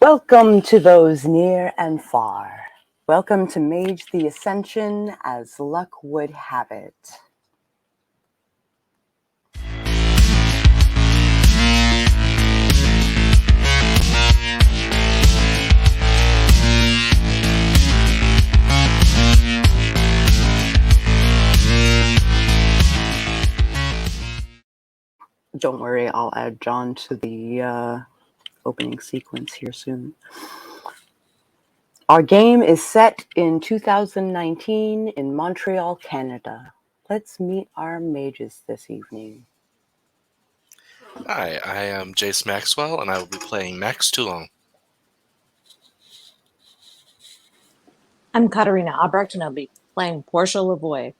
Welcome to those near and far. Welcome to Mage the Ascension as luck would have it. Don't worry, I'll add John to the opening sequence here soon. Our game is set in 2019 in Montreal, Canada. Let's meet our mages this evening. Hi, I am Jayce Maxwell, and I will be playing Max Toulon. I'm Katarina Aubrecht, and I'll be playing Portia Levoy.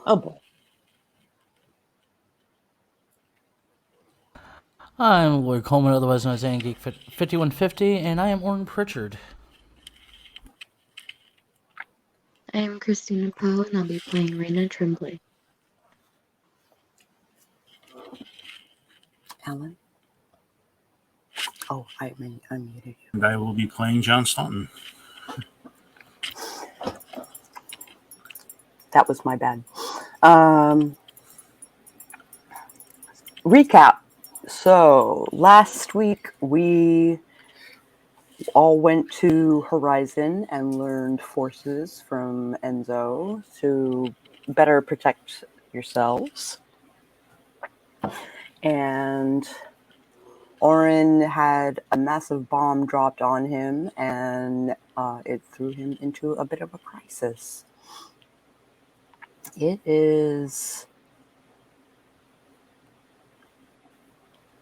Oh boy. I'm Lloyd Colman, otherwise known as Geek 5150, and I am Auron Pritchard. I am Christina Poe, and I'll be playing Raena Tremblay. Alan? Oh, I unmuted you. And I will be playing John Staunton. That was my bad. Recap. So, last week we all went to Horizon and learned forces from Enzo to better protect yourselves. And Auron had a massive bomb dropped on him, and it threw him into a bit of a crisis. It is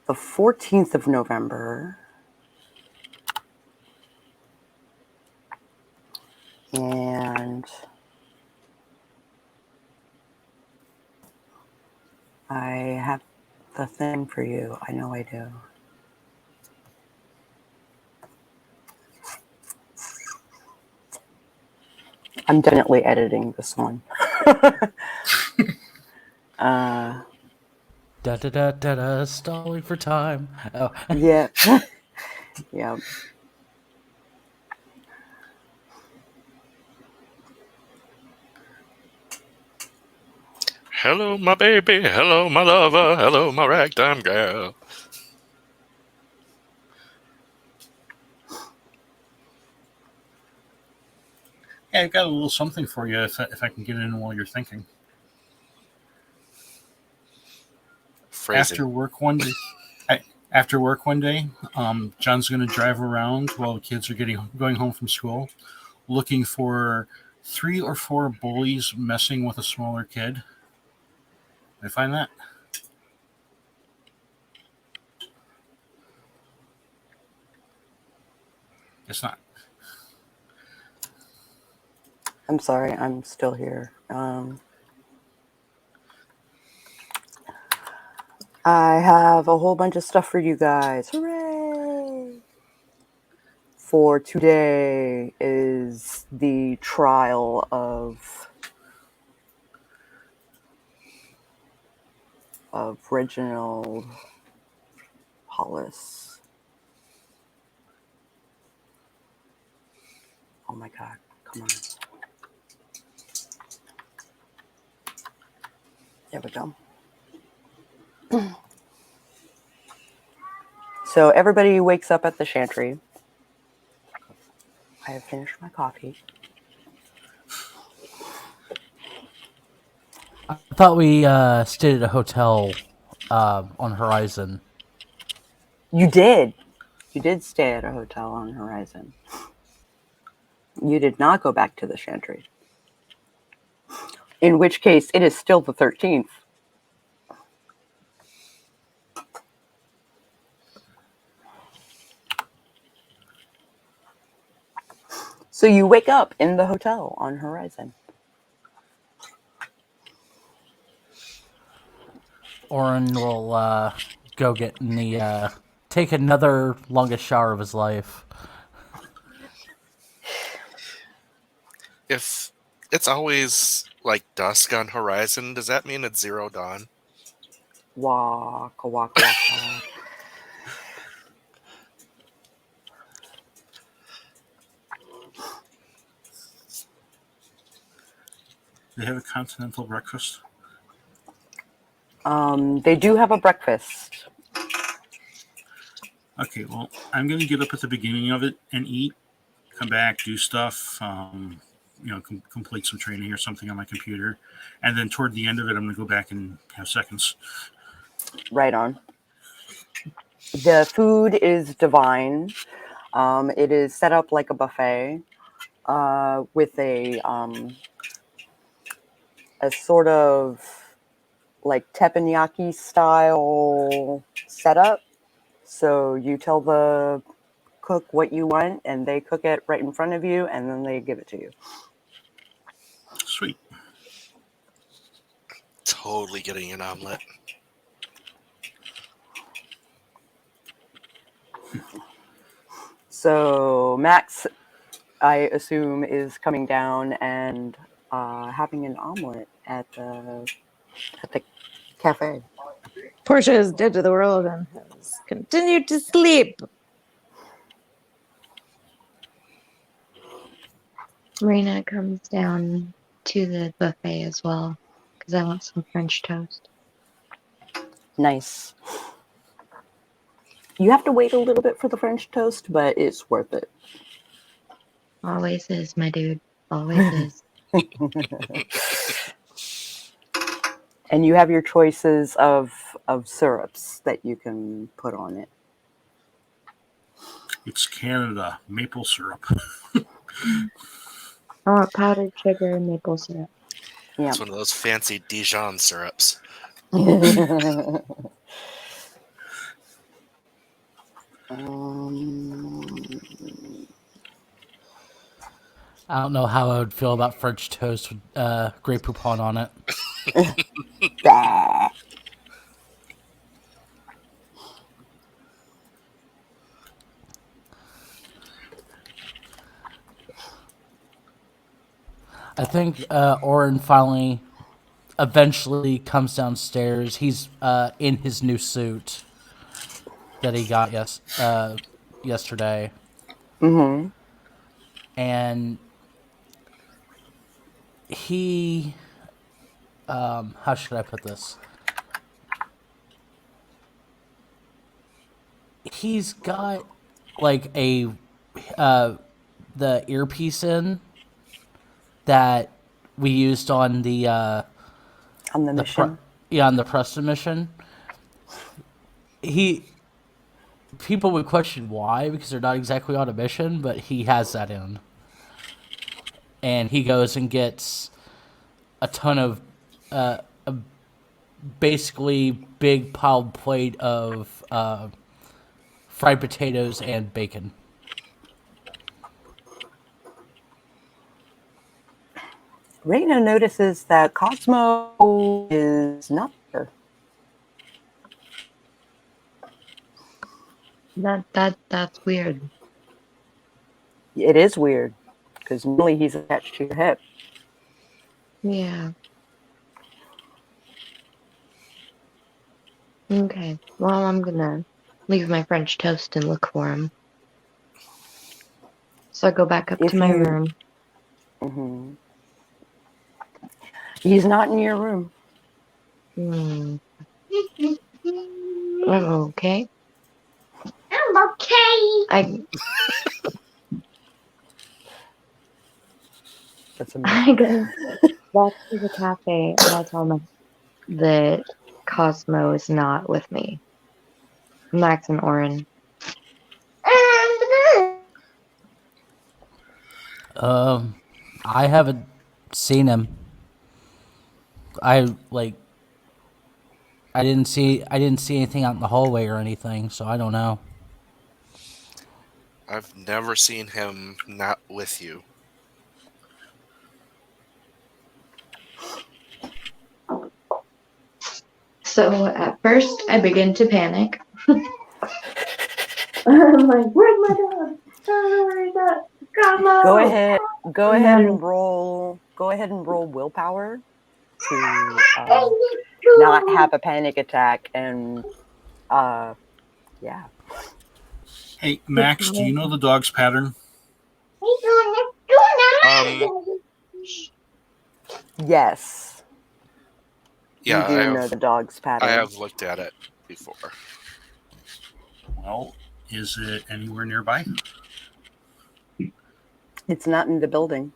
the 14th of November, and I have the thing for you. I know I do. I'm definitely editing this one. Stalling for time. Oh. Yeah. Yeah. Hello, my baby. Hello, my lover. Hello, my ragtime girl. Yeah, I've got a little something for you if I can get it in while you're thinking. Phrasing. After work one day, John's going to drive around while the kids are going home from school, looking for 3 or 4 bullies messing with a smaller kid. Did I find that? It's not. I'm sorry, I'm still here. I have a whole bunch of stuff for you guys. Hooray! For today is the trial of Reginald Hollis. Oh my God, come on. There we go. So everybody wakes up at the Chantry. I have finished my coffee. I thought we stayed at a hotel on Horizon. You did. You did stay at a hotel on Horizon. You did not go back to the Chantry. In which case, it is still the 13th. So you wake up in the hotel on Horizon. Auron will go get in the take another longest shower of his life. If it's always like dusk on Horizon, does that mean it's zero dawn? Waka, waka, waka. They have a continental breakfast. They do have a breakfast. Okay, well, I'm going to get up at the beginning of it and eat, come back, do stuff, complete some training or something on my computer. And then toward the end of it, I'm going to go back and have seconds. Right on. The food is divine. It is set up like a buffet with a sort of like teppanyaki style setup. So you tell the cook what you want, and they cook it right in front of you, and then they give it to you. Sweet. Totally getting an omelet. So Max, I assume, is coming down and having an omelet at the cafe. Portia is dead to the world and has continued to sleep. Raena comes down to the buffet as well because I want some French toast. Nice. You have to wait a little bit for the French toast, but it's worth it. Always is, my dude. Always is. And you have your choices of syrups that you can put on it. It's Canada maple syrup. I want powdered sugar and maple syrup. Yeah. It's one of those fancy Dijon syrups. I don't know how I would feel about French toast with Grey Poupon on it. Bah. I think Auron finally, eventually comes downstairs. He's in his new suit that he got yesterday. Mm-hmm. And he, how should I put this? He's got like the earpiece in that we used on the On the mission. on the Preston mission. People would question why, because they're not exactly on a mission, but he has that in. And he goes and gets a ton of a basically big piled plate of fried potatoes and bacon. Raena notices that Cosmo is not there. That's weird. It is weird, because normally he's attached to your hip. Yeah. Okay. Well, I'm gonna leave my French toast and look for him. So I go back up If to my you- room. Mm-hmm. He's not in your room. Okay. I'm okay. That's a I go back to the cafe and I tell him that Cosmo is not with me. Max and Auron. I haven't seen him. I didn't see anything out in the hallway or anything, so I don't know. I've never seen him not with you. So at first I begin to panic. I'm like, where's my dog? Where's that? Cosmo! Go ahead then- and roll willpower to not have a panic attack, and yeah. Hey, Max, do you know the dog's pattern? Yes, Yeah, you do know the dog's I pattern. have looked at it before. Well, is it anywhere nearby? It's not in the building.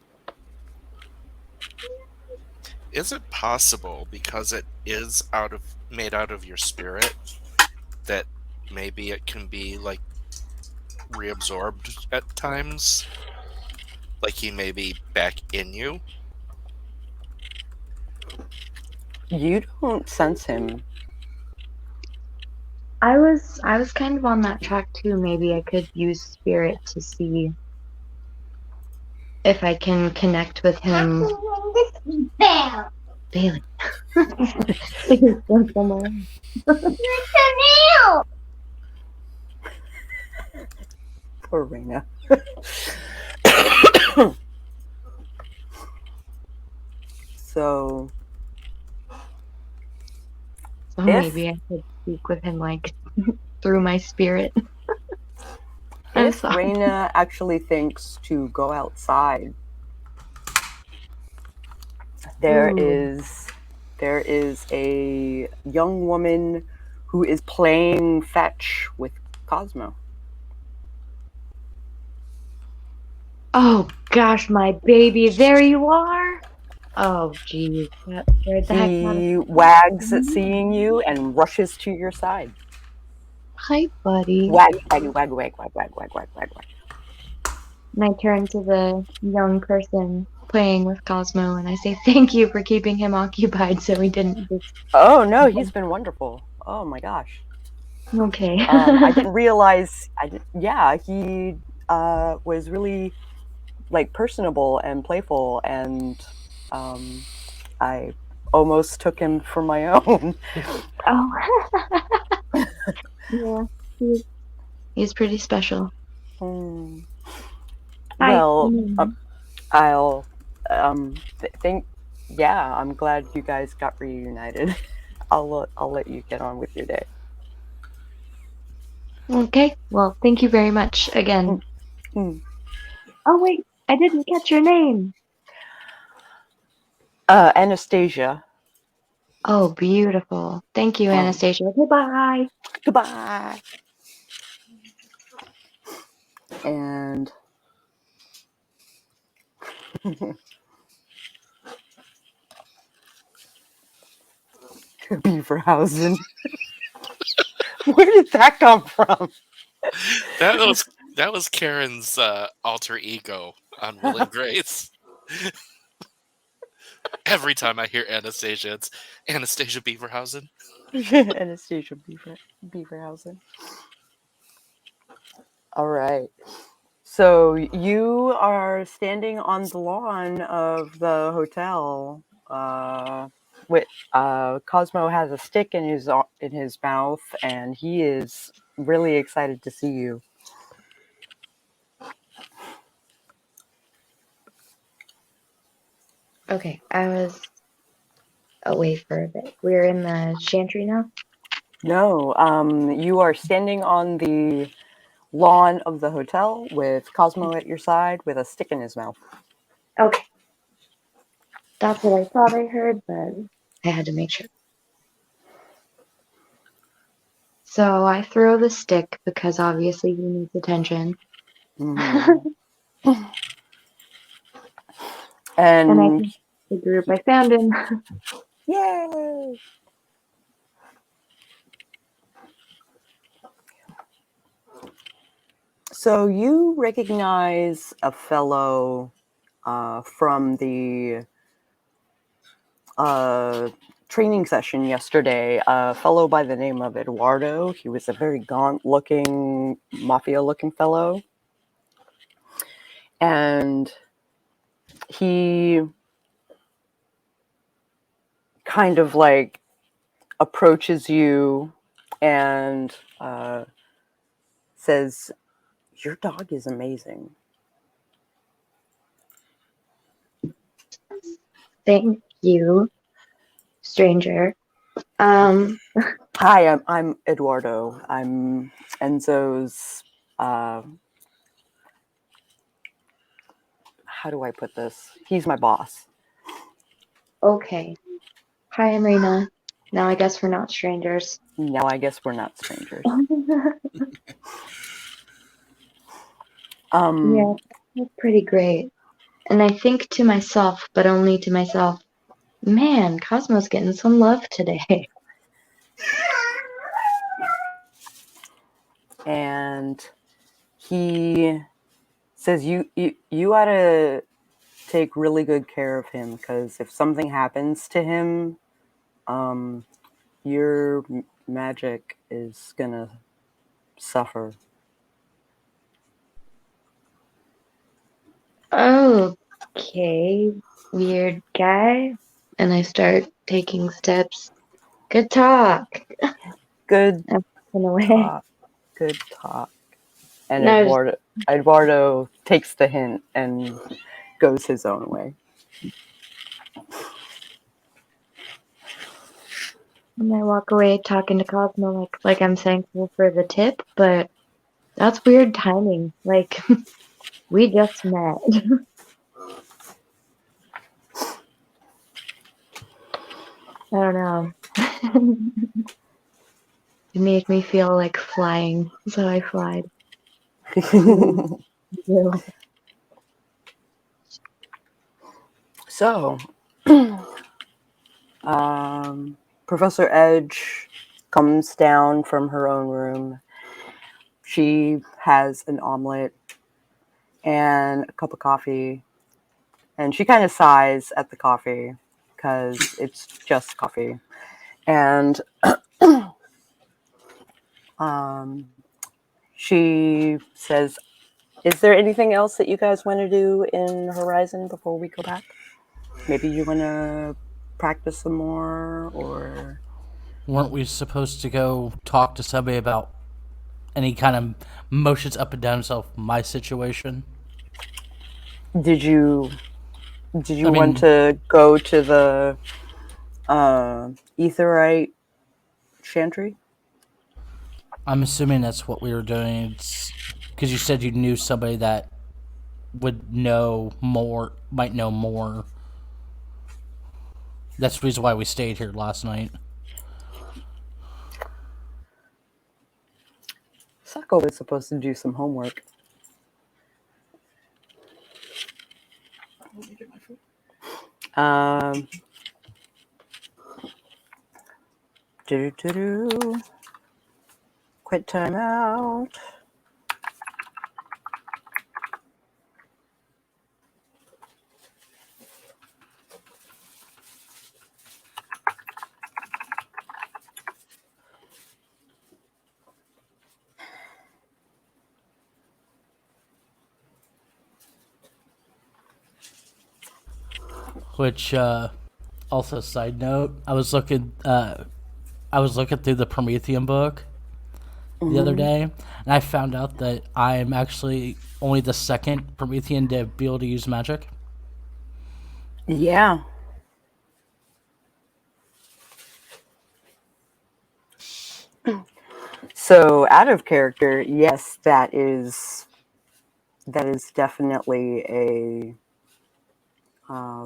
Is it possible, because it is made out of your spirit, that maybe it can be like reabsorbed at times? Like he may be back in you? You don't sense him. I was kind of on that track too. Maybe I could use spirit to see if I can connect with him. Bell. Bailey. He's still somewhere. Poor Raena. So So maybe I could speak with him like through my spirit. I'm if sorry. Raena actually thinks to go outside, there Ooh. is a young woman who is playing fetch with Cosmo. Oh gosh, my baby, there you are. Oh geez, that scared the heck out of He me. wags at seeing you and rushes to your side. Hi, buddy. Wag, wag, wag, wag, wag, wag, wag, wag, wag, wag. And I turn to the young person playing with Cosmo and I say, "Thank you for keeping him occupied, so he didn't just." Oh no, he's been wonderful. Oh my gosh. Okay. I didn't realize. He was really like personable and playful, and I almost took him for my own. Oh. Yeah, he's pretty special. Hi. Well, I'll think. Yeah, I'm glad you guys got reunited. I'll let you get on with your day. Okay. Well, thank you very much again. Mm. Oh wait, I didn't catch your name. Anastasia. Oh, beautiful. Thank you, Anastasia. Goodbye. Goodbye. And Beaverhausen. Where did that come from? That was Karen's alter ego on Will and Grace. Every time I hear Anastasia, it's Anastasia Beaverhausen. Anastasia Beaverhausen. All right. So you are standing on the lawn of the hotel. With Cosmo has a stick in his mouth, and he is really excited to see you. Okay, I was away for a bit. We're in the chantry now? No, you are standing on the lawn of the hotel with Cosmo at your side with a stick in his mouth. Okay. That's what I thought I heard, but I had to make sure. So I throw the stick because obviously he needs attention. Mm-hmm. And I And think the group I found him. yay! So you recognize a fellow from the training session yesterday, a fellow by the name of Eduardo. He was a very gaunt-looking, mafia-looking fellow. And he kind of like approaches you and says, "Your dog is amazing." Thank you, stranger. Hi, I'm Eduardo. I'm Enzo's. How do I put this? He's my boss. Okay. Hi, I'm Raena. Now I guess we're not strangers. Now I guess we're not strangers. Yeah, that's pretty great. And I think to myself, but only to myself, man, Cosmo's getting some love today. And he says you ought to take really good care of him, because if something happens to him, your magic is gonna suffer. Okay, weird guy. And I start taking steps. Good talk. Good I'm walking away. talk. Good talk. And No, Eduardo takes the hint and goes his own way. and I walk away talking to Cosmo like I'm thankful for the tip, but that's weird timing. Like, we just met. I don't know. It made me feel like flying, so I flied. You. So, Professor Edge comes down from her own room. She has an omelet and a cup of coffee, and she kind of sighs at the coffee because it's just coffee. And she says, "Is there anything else that you guys want to do in Horizon before we go back? Maybe you want to practice some more, or..." Weren't we supposed to go talk to somebody about any kind of motions up and down himself, my situation? Did you I want mean, to go to the Etherite Chantry? I'm assuming that's what we were doing. Because you said you knew somebody that would know more, might know more. That's the reason why we stayed here last night. Sako was supposed to do some homework. Um, Quit timeout. Which, also side note, I was looking through the Promethean book the other day, and I found out that I am actually only the second Promethean to be able to use magic. Yeah. So, out of character, yes, that is definitely a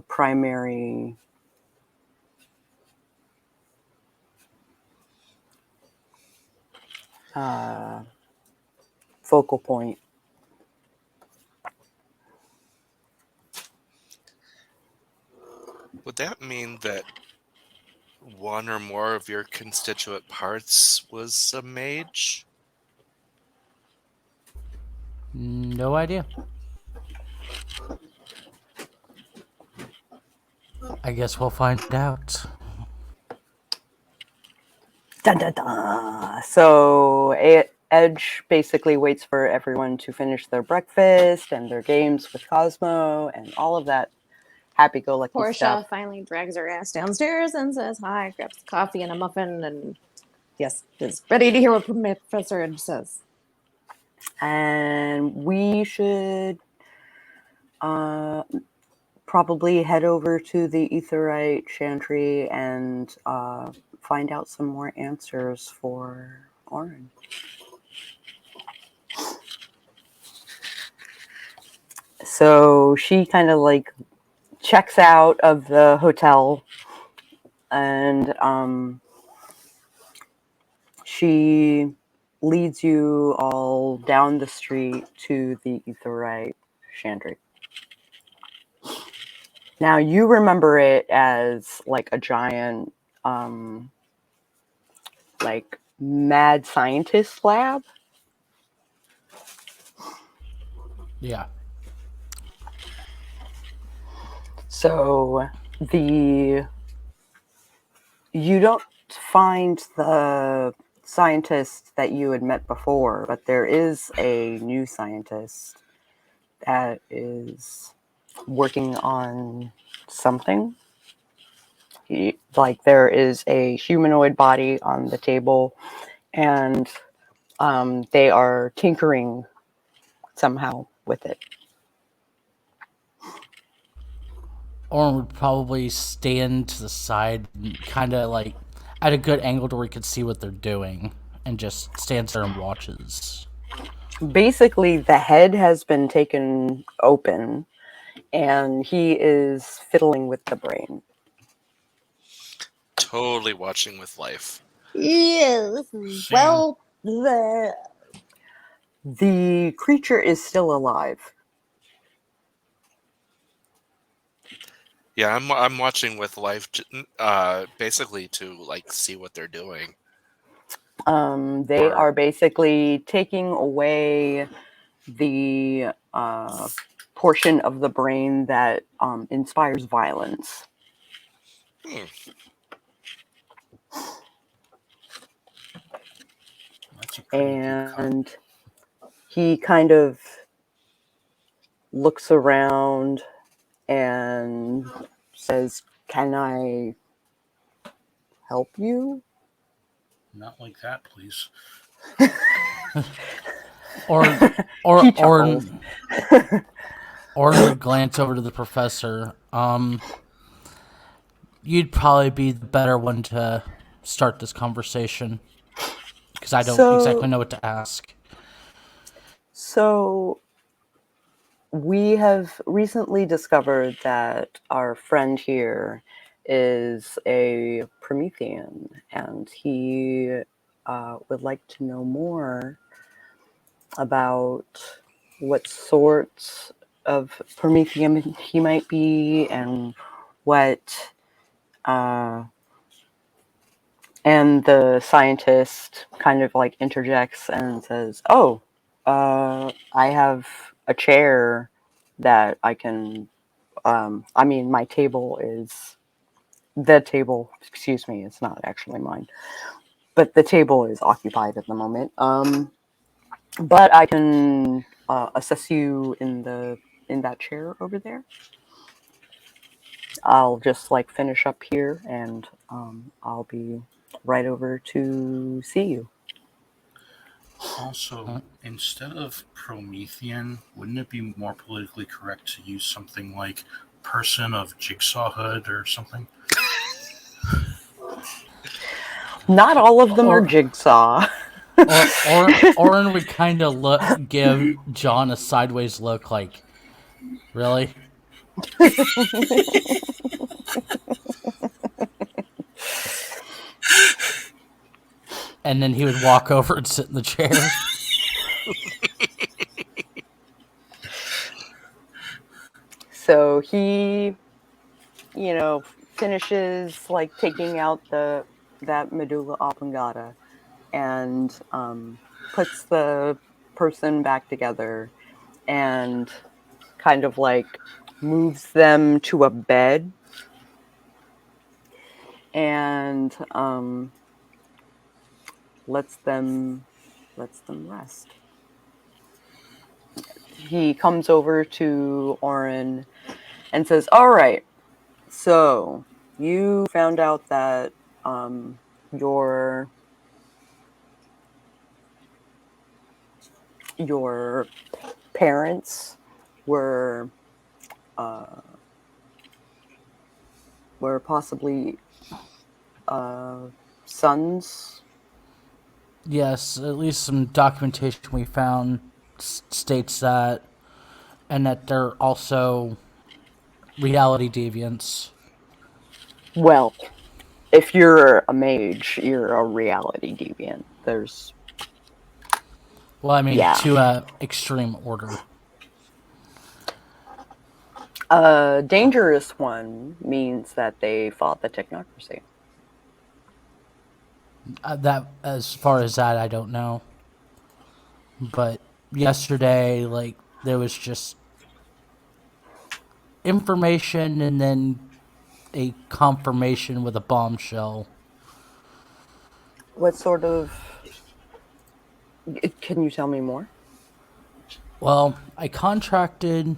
primary focal point. Would that mean that one or more of your constituent parts was a mage? No idea. I guess we'll find out. Dun, dun, dun. So Edge basically waits for everyone to finish their breakfast and their games with Cosmo and all of that happy-go-lucky Portia stuff. finally drags her ass downstairs and says hi, grabs coffee and a muffin, and yes, is ready to hear what Professor Edge says. And we should probably head over to the Etherite Chantry and find out some more answers for Auron. So she kind of checks out of the hotel, and she leads you all down the street to the Etherite Chandri. Now, you remember it as like a giant, like mad scientist lab. Yeah. So you don't find the scientist that you had met before, but there is a new scientist that is working on something. Like there is a humanoid body on the table, and they are tinkering somehow with it. Auron would probably stand to the side, kind of like at a good angle to where he could see what they're doing, and just stands there and watches. Basically, the head has been taken open, and he is fiddling with the brain. Totally watching with life. Yeah, this is well. The creature is still alive. Yeah, I'm watching with life, basically to like see what they're doing. They are basically taking away the portion of the brain that inspires violence. That's a pretty deep cut. And he kind of looks around and says, "Can I help you?" Not like that, please. Or would glance over to the professor. You'd probably be the better one to start this conversation, because I don't exactly know what to ask. So we have recently discovered that our friend here is a Promethean, and he would like to know more about what sorts of Promethean he might be, and what and the scientist kind of like interjects and says, "Oh, I have a chair that I can, I mean, my table is, the table, excuse me, it's not actually mine, but the table is occupied at the moment. But I can assess you in that chair over there. I'll just like finish up here, and I'll be right over to see you." Also, instead of Promethean, wouldn't it be more politically correct to use something like person of Jigsaw Hood or something? Not all of them are Jigsaw. Auron would kind of give John a sideways look, like, really? And then he would walk over and sit in the chair. So he, finishes like taking out that medulla oblongata, and puts the person back together, and kind of like moves them to a bed, and lets them rest. He comes over to Auron and says, "All right, so you found out that your parents were possibly sons." Yes, at least some documentation we found states that, and that they're also reality deviants. Well, if you're a mage, you're a reality deviant. There's Well, I mean, Yeah. to a extreme order. a dangerous one means that they fought the technocracy. That, as far as that, I don't know. But yesterday, like, there was just information and then a confirmation with a bombshell. What sort of? Can you tell me more? Well, I contracted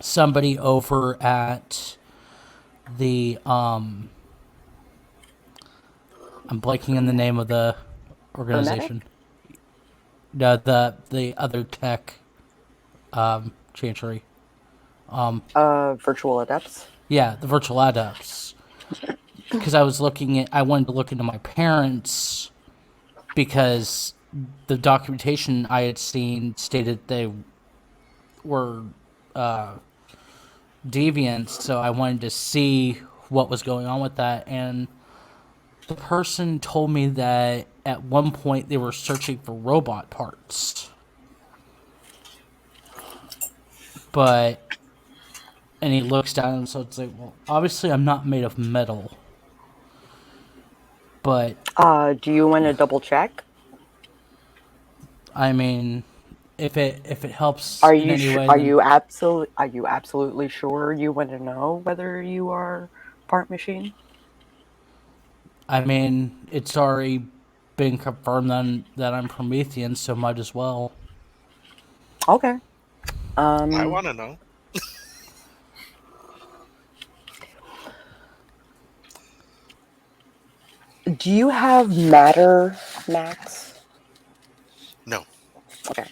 somebody over at the I'm blanking on the name of the organization. No, the other tech chancery. Virtual adepts. Yeah, the virtual adepts. Because I wanted to look into my parents, because the documentation I had seen stated they were deviants, so I wanted to see what was going on with that. And the person told me that at one point they were searching for robot parts. And he looks down, and so it's like, well, obviously I'm not made of metal. But Do you want to double check? I mean, if it helps Are in you any way, are then- you absolutely sure you want to know whether you are part machine? I mean, it's already been confirmed that I'm Promethean, so might as well. Okay. I want to know. Do you have matter, Max? No. Okay.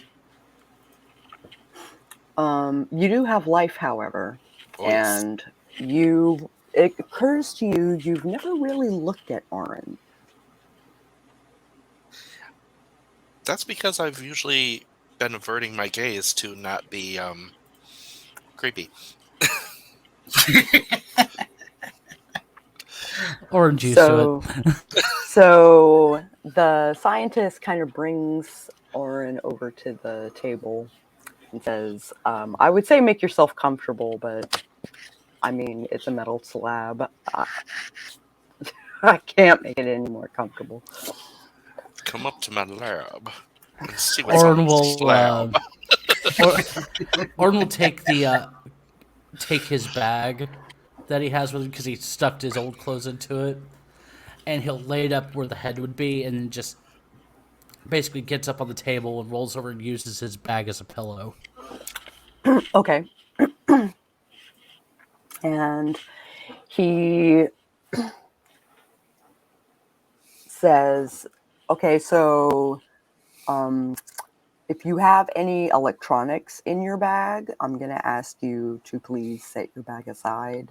You do have life, however, Yes. and it occurs to you you've never really looked at Auron. That's because I've usually been averting my gaze to not be creepy. Orange juice to it. So the scientist kind of brings Auron over to the table and says, I would say make yourself comfortable, but I mean, it's a metal slab. I can't make it any more comfortable. Come up to my lab and see what's Orin on the will slab. Orin will take his bag that he has with him, because he stuffed his old clothes into it, and he'll lay it up where the head would be, and just basically gets up on the table and rolls over and uses his bag as a pillow. Okay. And he says, okay, so if you have any electronics in your bag, I'm going to ask you to please set your bag aside.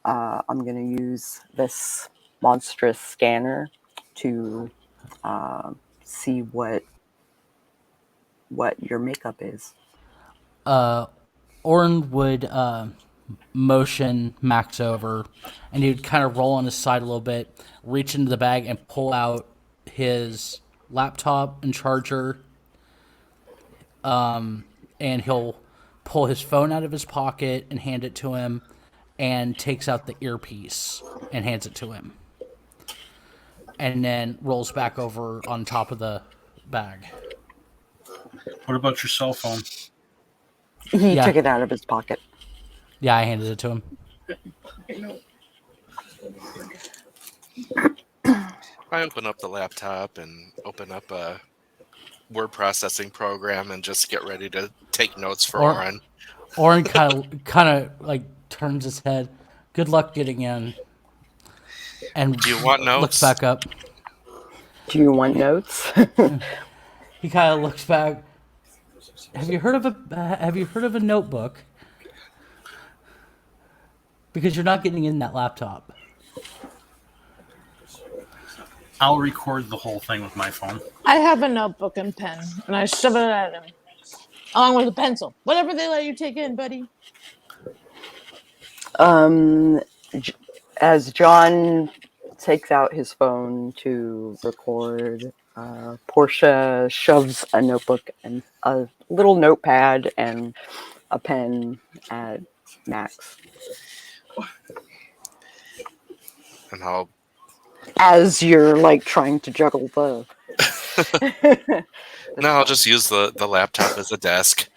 I'm going to use this monstrous scanner to see what your makeup is. Orin would motion Max over, and he would kind of roll on his side a little bit, reach into the bag and pull out his laptop and charger. And he'll pull his phone out of his pocket and hand it to him, and takes out the earpiece and hands it to him. And then rolls back over on top of the bag. What about your cell phone? He Yeah. took it out of his pocket. Yeah, I handed it to him. I open up the laptop and open up a word processing program and just get ready to take notes for Auron. Orin kind of like turns his head. Good luck getting in. And Do you want notes? looks back up. Do you want notes? He kind of looks back. Have you heard of a notebook? Because you're not getting in that laptop. I'll record the whole thing with my phone. I have a notebook and pen, and I shove it at him, along with a pencil. Whatever they let you take in, buddy. As John takes out his phone to record, Portia shoves a notebook and a little notepad and a pen at Max. And I'll As you're like trying to juggle the. no, I'll just use the laptop as a desk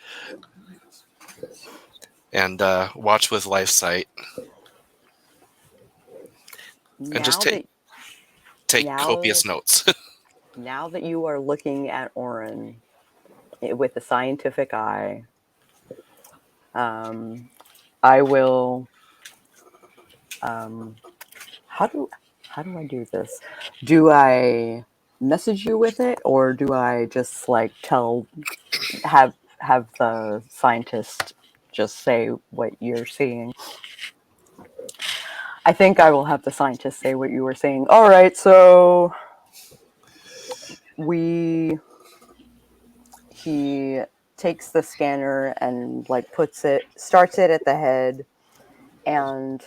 and watch with LifeSight and just take copious notes. Now that you are looking at Auron with a scientific eye, I will. How do I do this? Do I message you with it, or do I just like have the scientist just say what you're seeing? I think I will have the scientist say what you were saying. All right, so he takes the scanner and like starts it at the head, and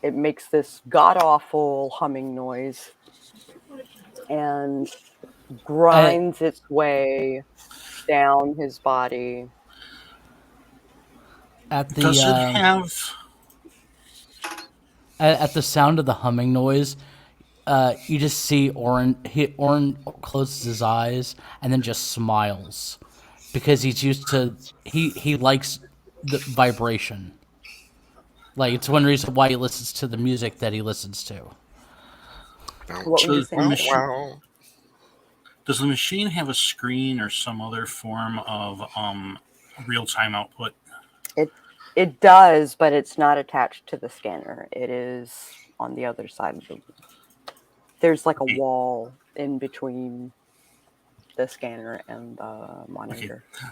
it makes this god-awful humming noise and grinds its way down his body. At the Does it have? at the sound of the humming noise, you just see Auron closes his eyes and then just smiles because he's used to he likes the vibration. Like it's one reason why he listens to the music that he listens to. What were you saying? Wow. Does the machine have a screen or some other form of real-time output? It does, but it's not attached to the scanner. It is on the other side of the. There's like a wall in between the scanner and the monitor. Okay.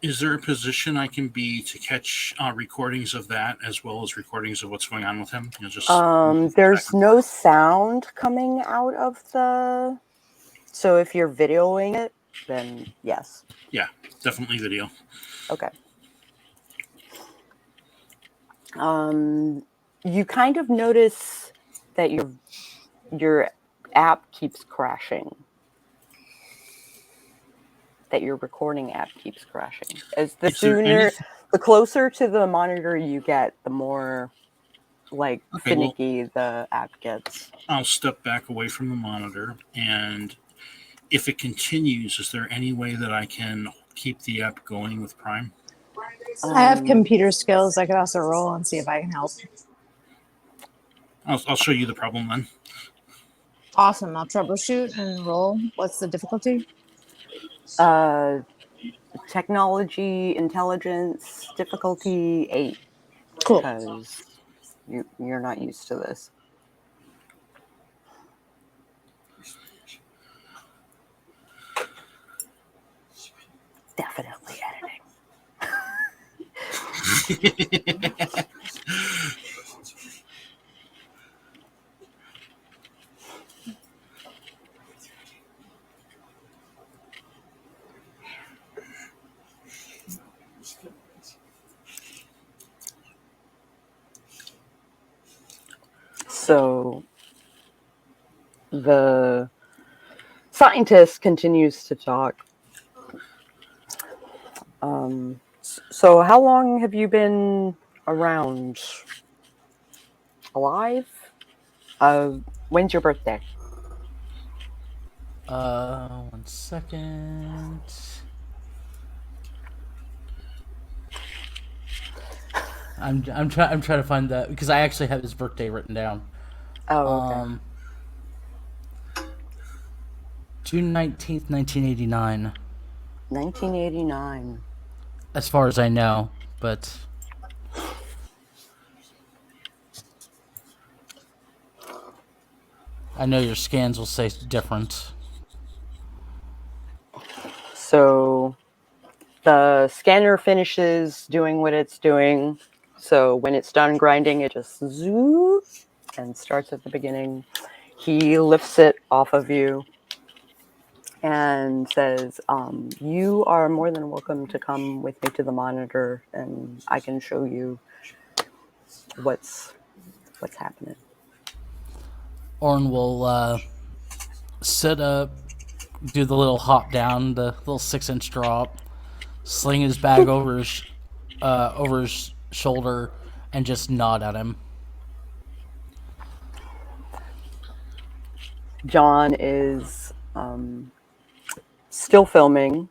Is there a position I can be to catch recordings of that as well as recordings of what's going on with him? There's no sound coming out of the. So if you're videoing it, then yes. Yeah, definitely video. Okay. You kind of notice that your app keeps crashing. That your recording app keeps crashing. As the closer to the monitor you get, the more finicky the app gets. I'll step back away from the monitor, and if it continues, is there any way that I can keep the app going with Prime? I have computer skills. I could also roll and see if I can help. I'll show you the problem then. Awesome. I'll troubleshoot and roll. What's the difficulty? Technology, intelligence, difficulty 8. Cool. Because you're not used to this. Definitely editing. So the scientist continues to talk. So how long have you been around? Alive? When's your birthday? 1 second. I'm trying to find that because I actually have his birthday written down. Oh, okay. June 19th, 1989. 1989. As far as I know, but I know your scans will say different. So the scanner finishes doing what it's doing. So when it's done grinding, it just zoops and starts at the beginning. He lifts it off of you and says, you are more than welcome to come with me to the monitor and I can show you what's happening. Auron will sit up, do the little hop down, the little 6-inch drop, sling his bag over his shoulder, and just nod at him. John is still filming.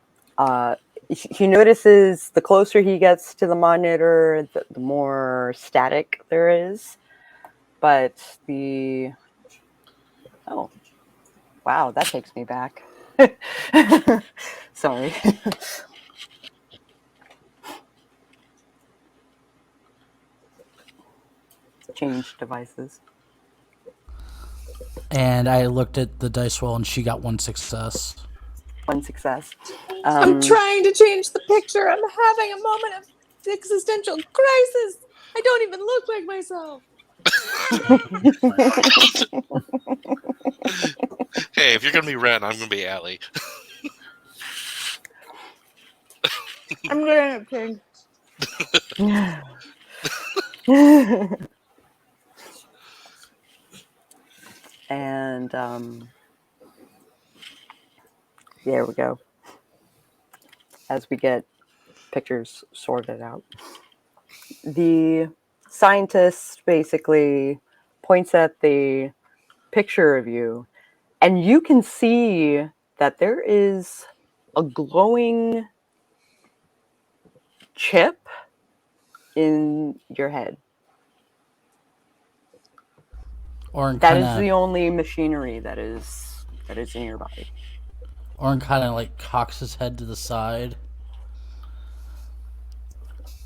He notices the closer he gets to the monitor, the more static there is. But oh, wow, that takes me back. Sorry. Change devices. And I looked at the dice roll, and she got 1 success. 1 success. I'm trying to change the picture. I'm having a moment of existential crisis. I don't even look like myself. Hey, if you're gonna be Ren, I'm gonna be Allie. I'm gonna change. And there we go. As we get pictures sorted out, the scientist basically points at the picture of you, and you can see that there is a glowing chip in your head. Auron That is kinda, the only machinery that is in your body. Auron kind of like cocks his head to the side.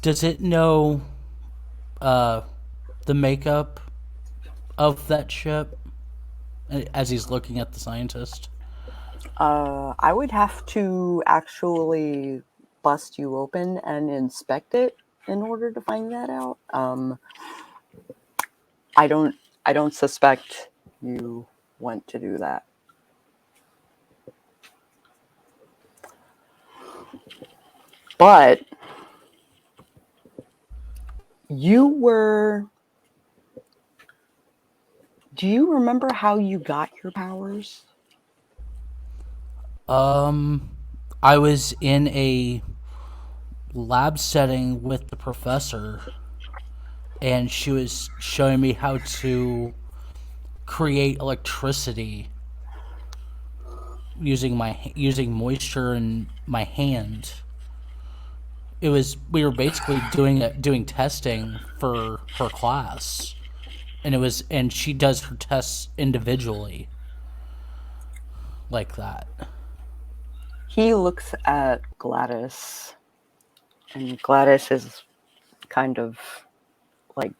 Does it know the makeup of that chip as he's looking at the scientist? I would have to actually bust you open and inspect it in order to find that out. I don't suspect you want to do that. But do you remember how you got your powers? I was in a lab setting with the professor, and she was showing me how to create electricity using moisture in my hand. We were basically doing testing for her class, and she does her tests individually like that. He looks at Gladys, and Gladys is kind of like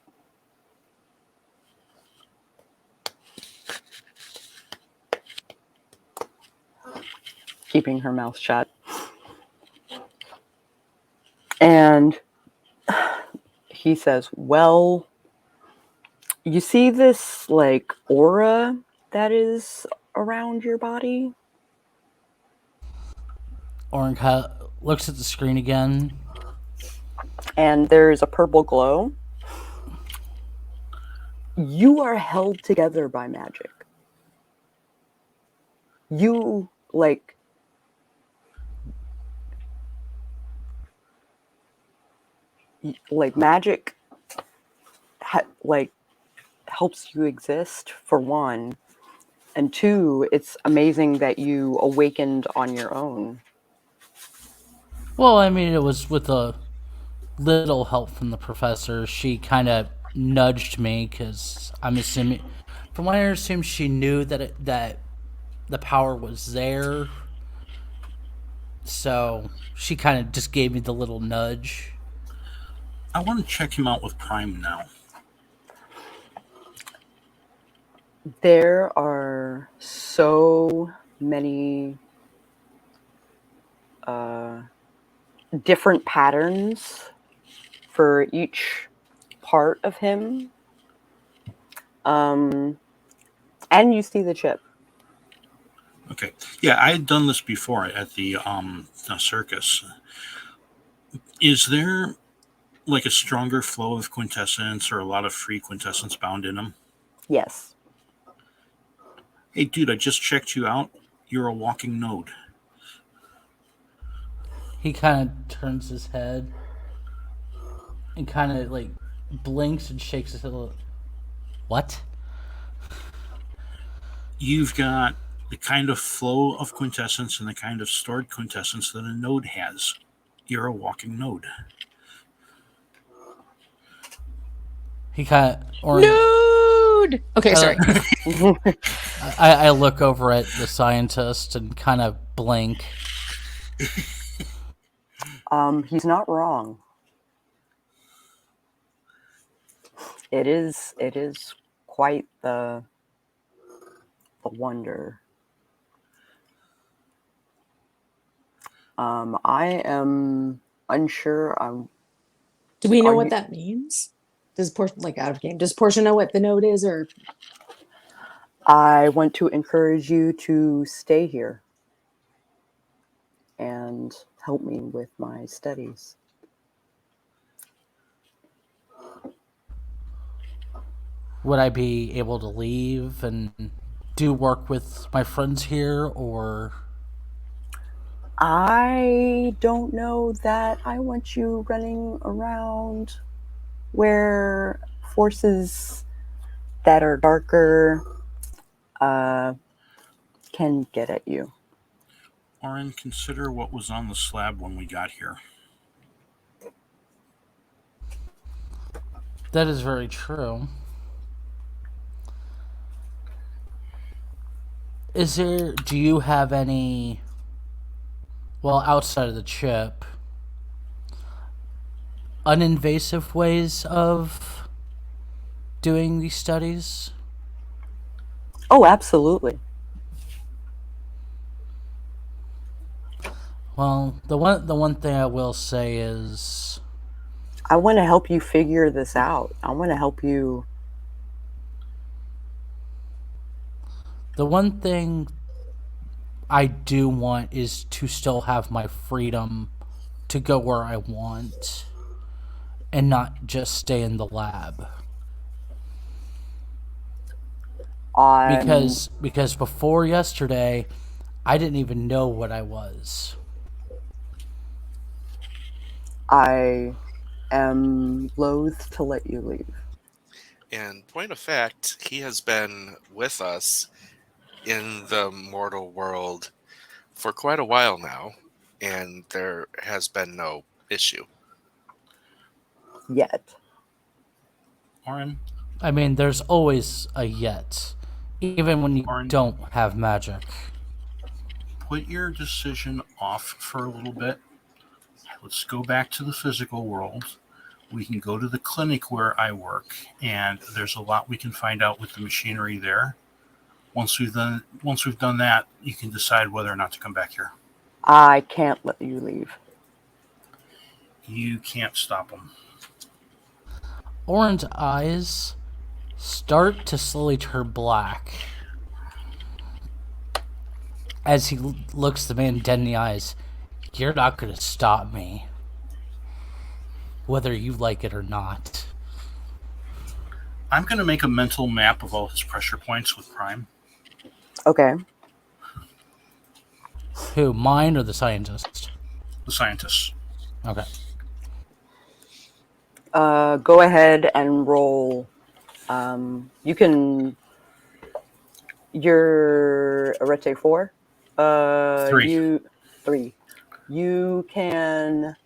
keeping her mouth shut. And he says, well, you see this like aura that is around your body? Auron looks at the screen again. And there's a purple glow. You are held together by magic. You like magic helps you exist, for one, and two, it's amazing that you awakened on your own. Well, I mean, it was with a little help from the professor. She kind of nudged me because I'm assuming, from what I assume, she knew that the power was there. So she kind of just gave me the little nudge. I want to check him out with Prime now. There are so many different patterns for each part of him. And you see the chip. Okay. Yeah, I had done this before at the circus. Is there like a stronger flow of quintessence or a lot of free quintessence bound in them? Yes. Hey, dude, I just checked you out. You're a walking node. He kind of turns his head and kind of like blinks and shakes his head a little. What? You've got the kind of flow of quintessence and the kind of stored quintessence that a node has. You're a walking node. He kind of Nude. Okay, sorry. I look over at the scientist and kind of blink. He's not wrong. It is quite the wonder. I am unsure. Do we know Are what you- that means? Does Portia, like out of game, does Portia know what the node is, or I want to encourage you to stay here and help me with my studies. Would I be able to leave and do work with my friends here, or I don't know that I want you running around where forces that are darker can get at you. Auron, consider what was on the slab when we got here. that is very true. Do you have any, well, outside of the chip, uninvasive ways of doing these studies? Oh, absolutely. Well, the one thing I will say is I want to help you figure this out. I want to help you. the one thing I do want is to still have my freedom to go where I want and not just stay in the lab. Because before yesterday, I didn't even know what I was. I am loath to let you leave. And point of fact, he has been with us in the mortal world for quite a while now, and there has been no issue. Yet. Auron, I mean, there's always a yet, even when you Auron, don't have magic. put your decision off for a little bit. Let's go back to the physical world. We can go to the clinic where I work, and there's a lot we can find out with the machinery there. Once we've done that, you can decide whether or not to come back here. I can't let you leave. You can't stop them. Auron's eyes start to slowly turn black as he looks the man dead in the eyes. You're not going to stop me, whether you like it or not. I'm going to make a mental map of all his pressure points with Prime. Okay. Who, mine or the scientist? The scientists. Okay. Go ahead and roll. You can. You're Arete 4. 3. 3. You can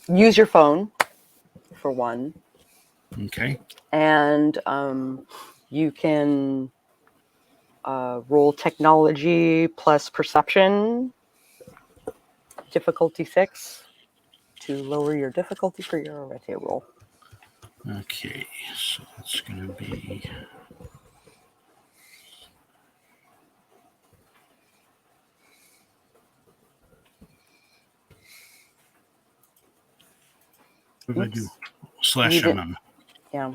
use your phone for one. Okay. And you can roll technology plus perception, difficulty 6, to lower your difficulty for your Arete roll. Okay, so that's going to be... What did I do? Slash MM. Yeah.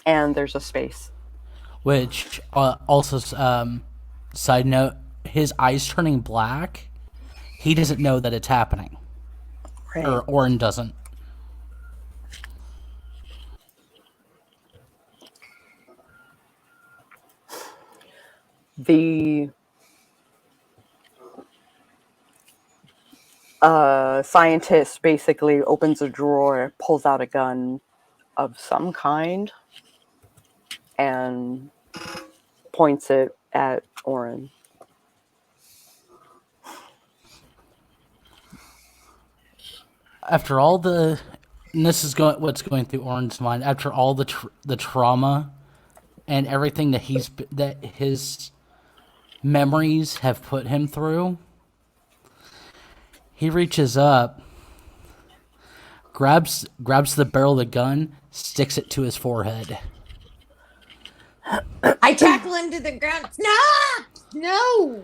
And there's a space. Which, also, side note, his eyes turning black, he doesn't know that it's happening. Right. Or Auron doesn't. The scientist basically opens a drawer, pulls out a gun of some kind, and points it at Auron. After all the, and this is what's going through Auron's mind. After all the trauma and everything that his memories have put him through, he reaches up, grabs the barrel of the gun, sticks it to his forehead. I tackle him to the ground. Stop! No!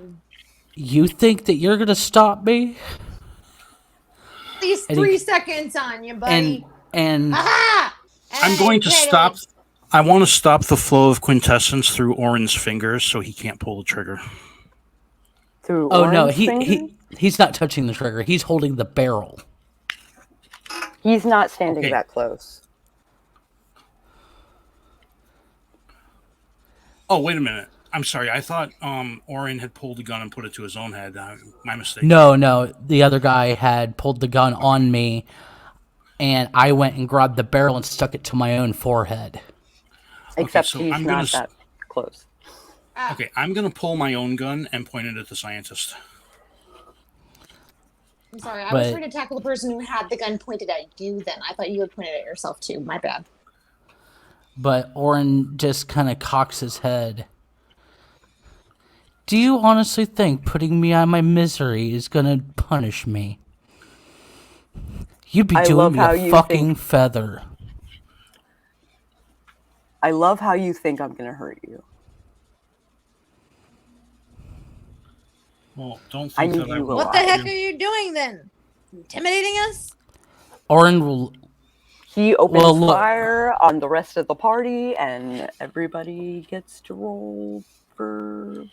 You think that you're gonna stop me? These And 3 seconds on you, buddy. And Aha! I'm going to stop. I want to stop the flow of quintessence through Auron's fingers so he can't pull the trigger. Through oh no, Auron's fingers? he's not touching the trigger. He's holding the barrel. He's not standing Okay. that close. Oh, wait a minute. I'm sorry. I thought Auron had pulled the gun and put it to his own head. My mistake. No, the other guy had pulled the gun on me, and I went and grabbed the barrel and stuck it to my own forehead. Except so he's I'm not gonna that close. Okay, I'm going to pull my own gun and point it at the scientist. I'm sorry, I But- was trying to tackle the person who had the gun pointed at you then. I thought you had pointed at yourself too. My bad. But Auron just kind of cocks his head. Do you honestly think putting me out of my misery is gonna punish me? You'd be I doing love me how a you fucking think- feather. I love how you think I'm going to hurt you. Well, don't I think knew that I you will. were What the alive. heck are you doing then? Intimidating us? Auron will. He opens Well, look- fire on the rest of the party, and everybody gets to roll for...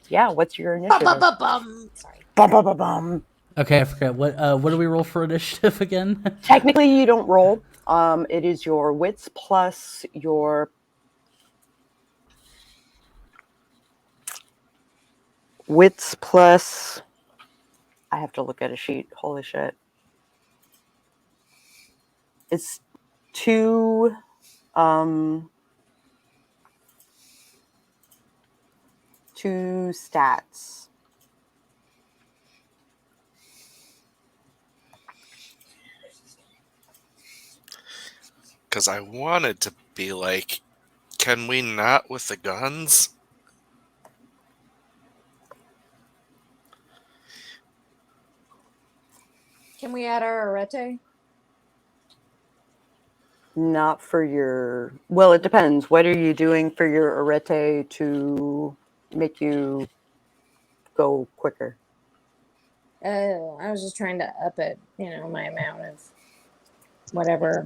Yeah, what's your initiative? Bum. Sorry. Bum, bum, bum, bum. Okay, I forget what do we roll for initiative again? Technically, you don't roll. It is your wits plus your... Wits plus... I have to look at a sheet. Holy shit. It's 2... 2 stats. Because I wanted to be like, can we not with the guns? Can we add our arete? Not for your... Well, it depends. What are you doing for your arete to make you go quicker? Oh, I was just trying to up it, my amount of whatever.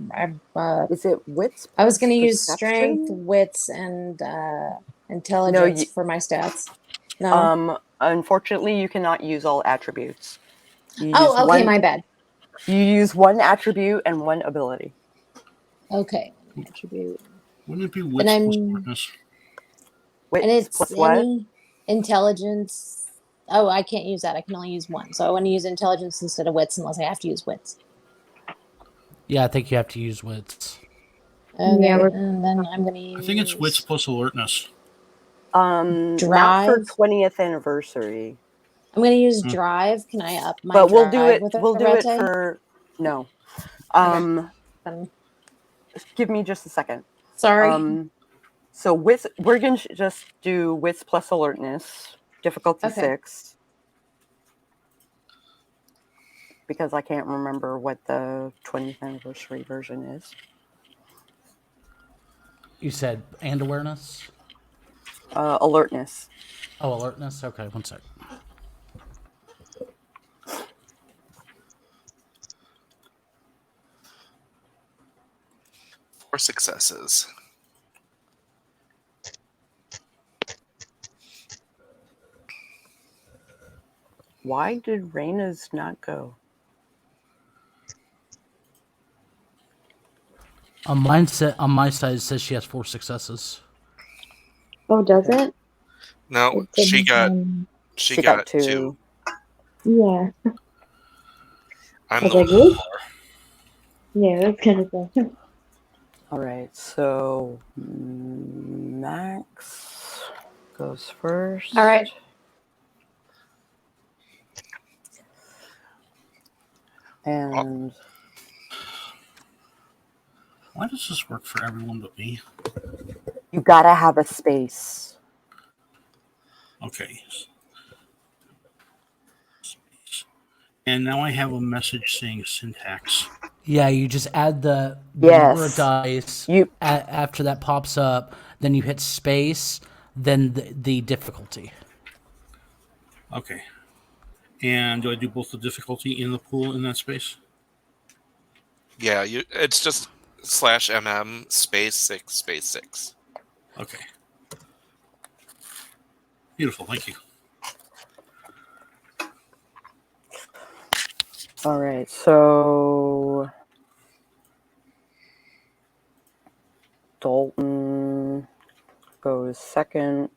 Is it wits? I was going to plus use strength, perception? wits, and intelligence for my stats. No. Unfortunately, you cannot use all attributes. You use Oh, okay, one- my bad. You use one attribute and one ability. Okay, attribute. Wouldn't it be And wits plus I'm- smartness? Wits And it's plus what? any intelligence. Oh, I can't use that. I can only use one. So I want to use intelligence instead of wits, unless I have to use wits. Yeah, I think you have to use wits. Okay, Yeah, we're- and then I'm going to use. I think it's wits plus alertness. Not for Drive? 20th anniversary. I'm going to use drive. Can I up my But we'll do drive it. with We'll do it arete? for no. Um, Give me just a second. sorry. So wits, we're gonna just do wits plus alertness, difficulty Okay. 6, because I can't remember what the 20th anniversary version is. You said and awareness. Alertness. Oh, alertness. Okay, one sec. Four successes. Why did Raina's not go? On my side, it says she has 4 successes. Oh, does it? No, It she didn't, got got 2. 2. yeah. I'm I was the one like, with whoop. 4. Yeah, that's kind of fun. All right, so Max goes first. All right. And Why does this work for everyone but me? you gotta have a space. Okay. And now I have a message saying syntax. Yeah, you just add the Yes. number of dice. You After that pops up, then you hit space, then the difficulty. Okay. And do I do both the difficulty in the pool in that space? Yeah, it's just /MM space 6 space 6. Okay. Beautiful, thank you. all right, so Dalton goes second.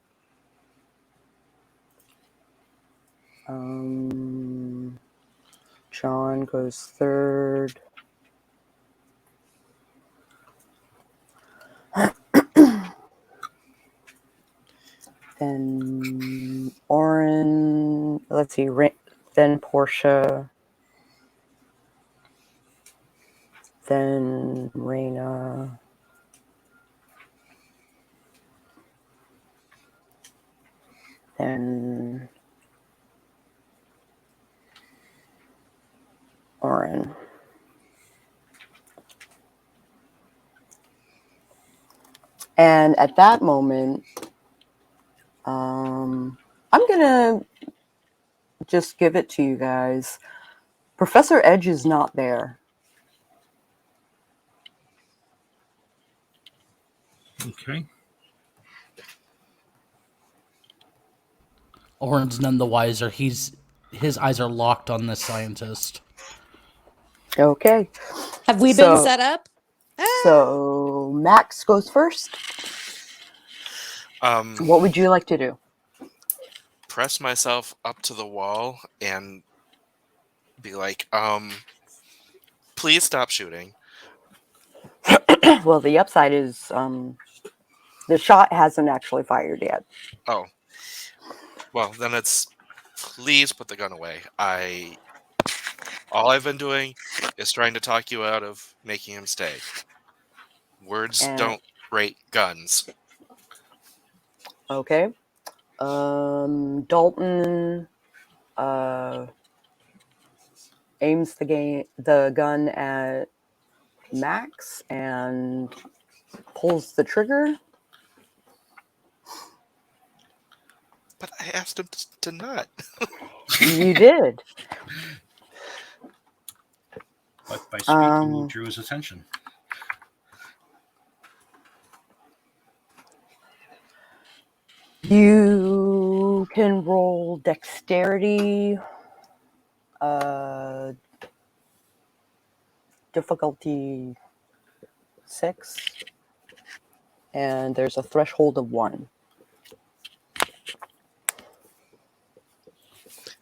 John goes third. Then Auron, let's see, then Portia, then Raena, then Auron. And at that moment, I'm gonna just give it to you guys. Professor Edge is not there. Okay. Auron's none the wiser. His eyes are locked on this scientist. Okay. Have we been set up? So Max goes first. What would you like to do? Press myself up to the wall and be like, please stop shooting. Well, the upside is the shot hasn't actually fired yet. Oh. Well, then it's please put the gun away. All I've been doing is trying to talk you out of making him stay. Words don't rate guns. Okay. Dalton aims the gun at Max and pulls the trigger. But I asked him to not. You did. But by speaking, you drew his attention. You can roll dexterity, difficulty 6, and there's a threshold of 1.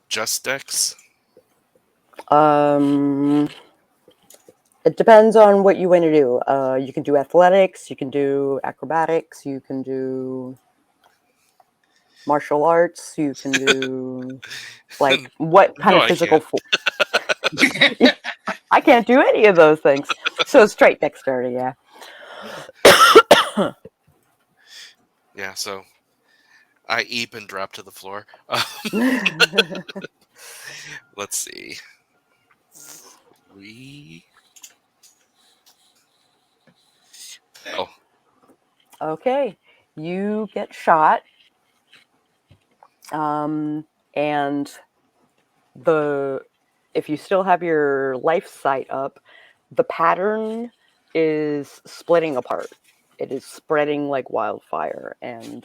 Just Dex? It depends on what you want to do. You can do athletics, you can do acrobatics, you can do martial arts, you can do like what kind of physical force. I can't do any of those things. So straight dexterity, yeah. Yeah, so I eep and drop to the floor. Let's see. 3. Oh. Okay, you get shot. And if you still have your life sight up, the pattern is splitting apart. It is spreading like wildfire, and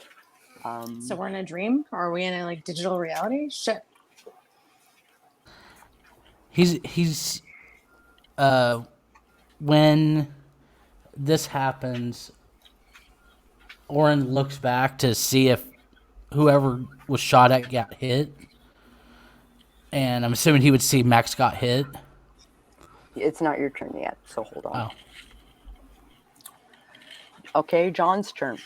So we're in a dream, or are we in a like digital reality? Shit. he's when this happens, Auron looks back to see if whoever was shot at got hit, and I'm assuming he would see Max got hit. It's not your turn yet, so hold on. Oh. Okay, John's turn.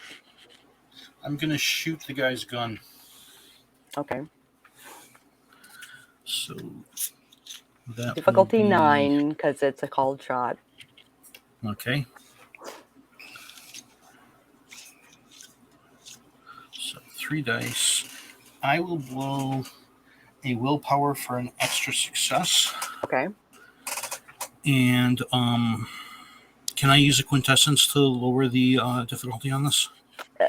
I'm gonna shoot the guy's gun. Okay. So that Difficulty will be 9 because it's a called shot. Okay. So 3 dice. I will blow a willpower for an extra success. Okay. And can I use a quintessence to lower the difficulty on this?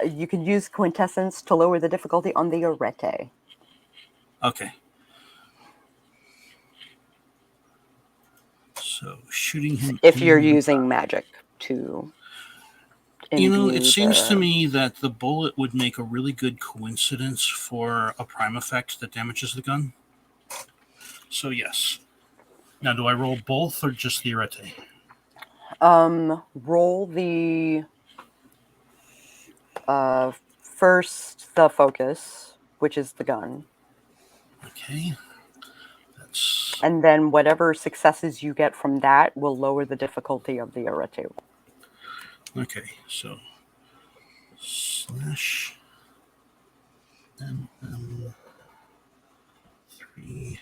You can use quintessence to lower the difficulty on the arete. Okay. So shooting him. If you're using magic to. You know, imbue it seems to the- me that the bullet would make a really good coincidence for a prime effect that damages the gun. So yes. Now, do I roll both or just the arete? Roll the first the focus, which is the gun, Okay. That's and then whatever successes you get from that will lower the difficulty of the arete. okay. So slash MM 3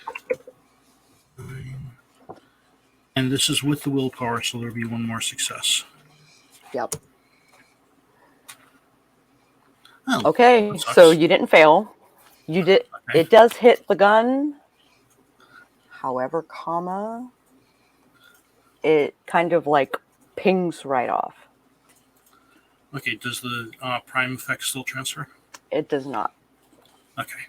9. And this is with the willpower, so there'll be one more success. Yep. Oh, Okay, that sucks. so you didn't fail. You did. Okay. It does hit the gun. However, comma, it kind of like pings right off. Okay, does the prime effect still transfer? It does not, Okay.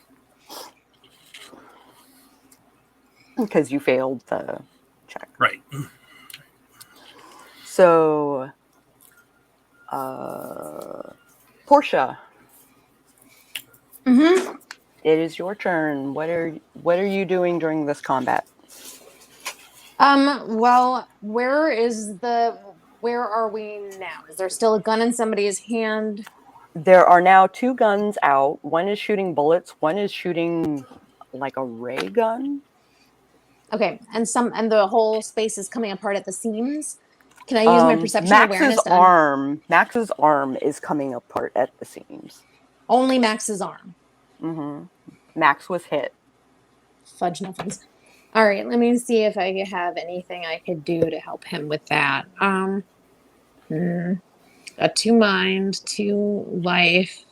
because you failed the check. Right. So, Portia, Mm-hmm. it is your turn. What are you doing during this combat? Well, where are we now? Is there still a gun in somebody's hand? There are now 2 guns out. One is shooting bullets. One is shooting like a ray gun. Okay, and the whole space is coming apart at the seams. Can I use my perception awareness? Max's arm is coming apart at the seams. Only Max's arm. Mm-hmm. Max was hit. Fudge nothings. All right, let me see if I have anything I could do to help him with that. A 2 mind, 2 life.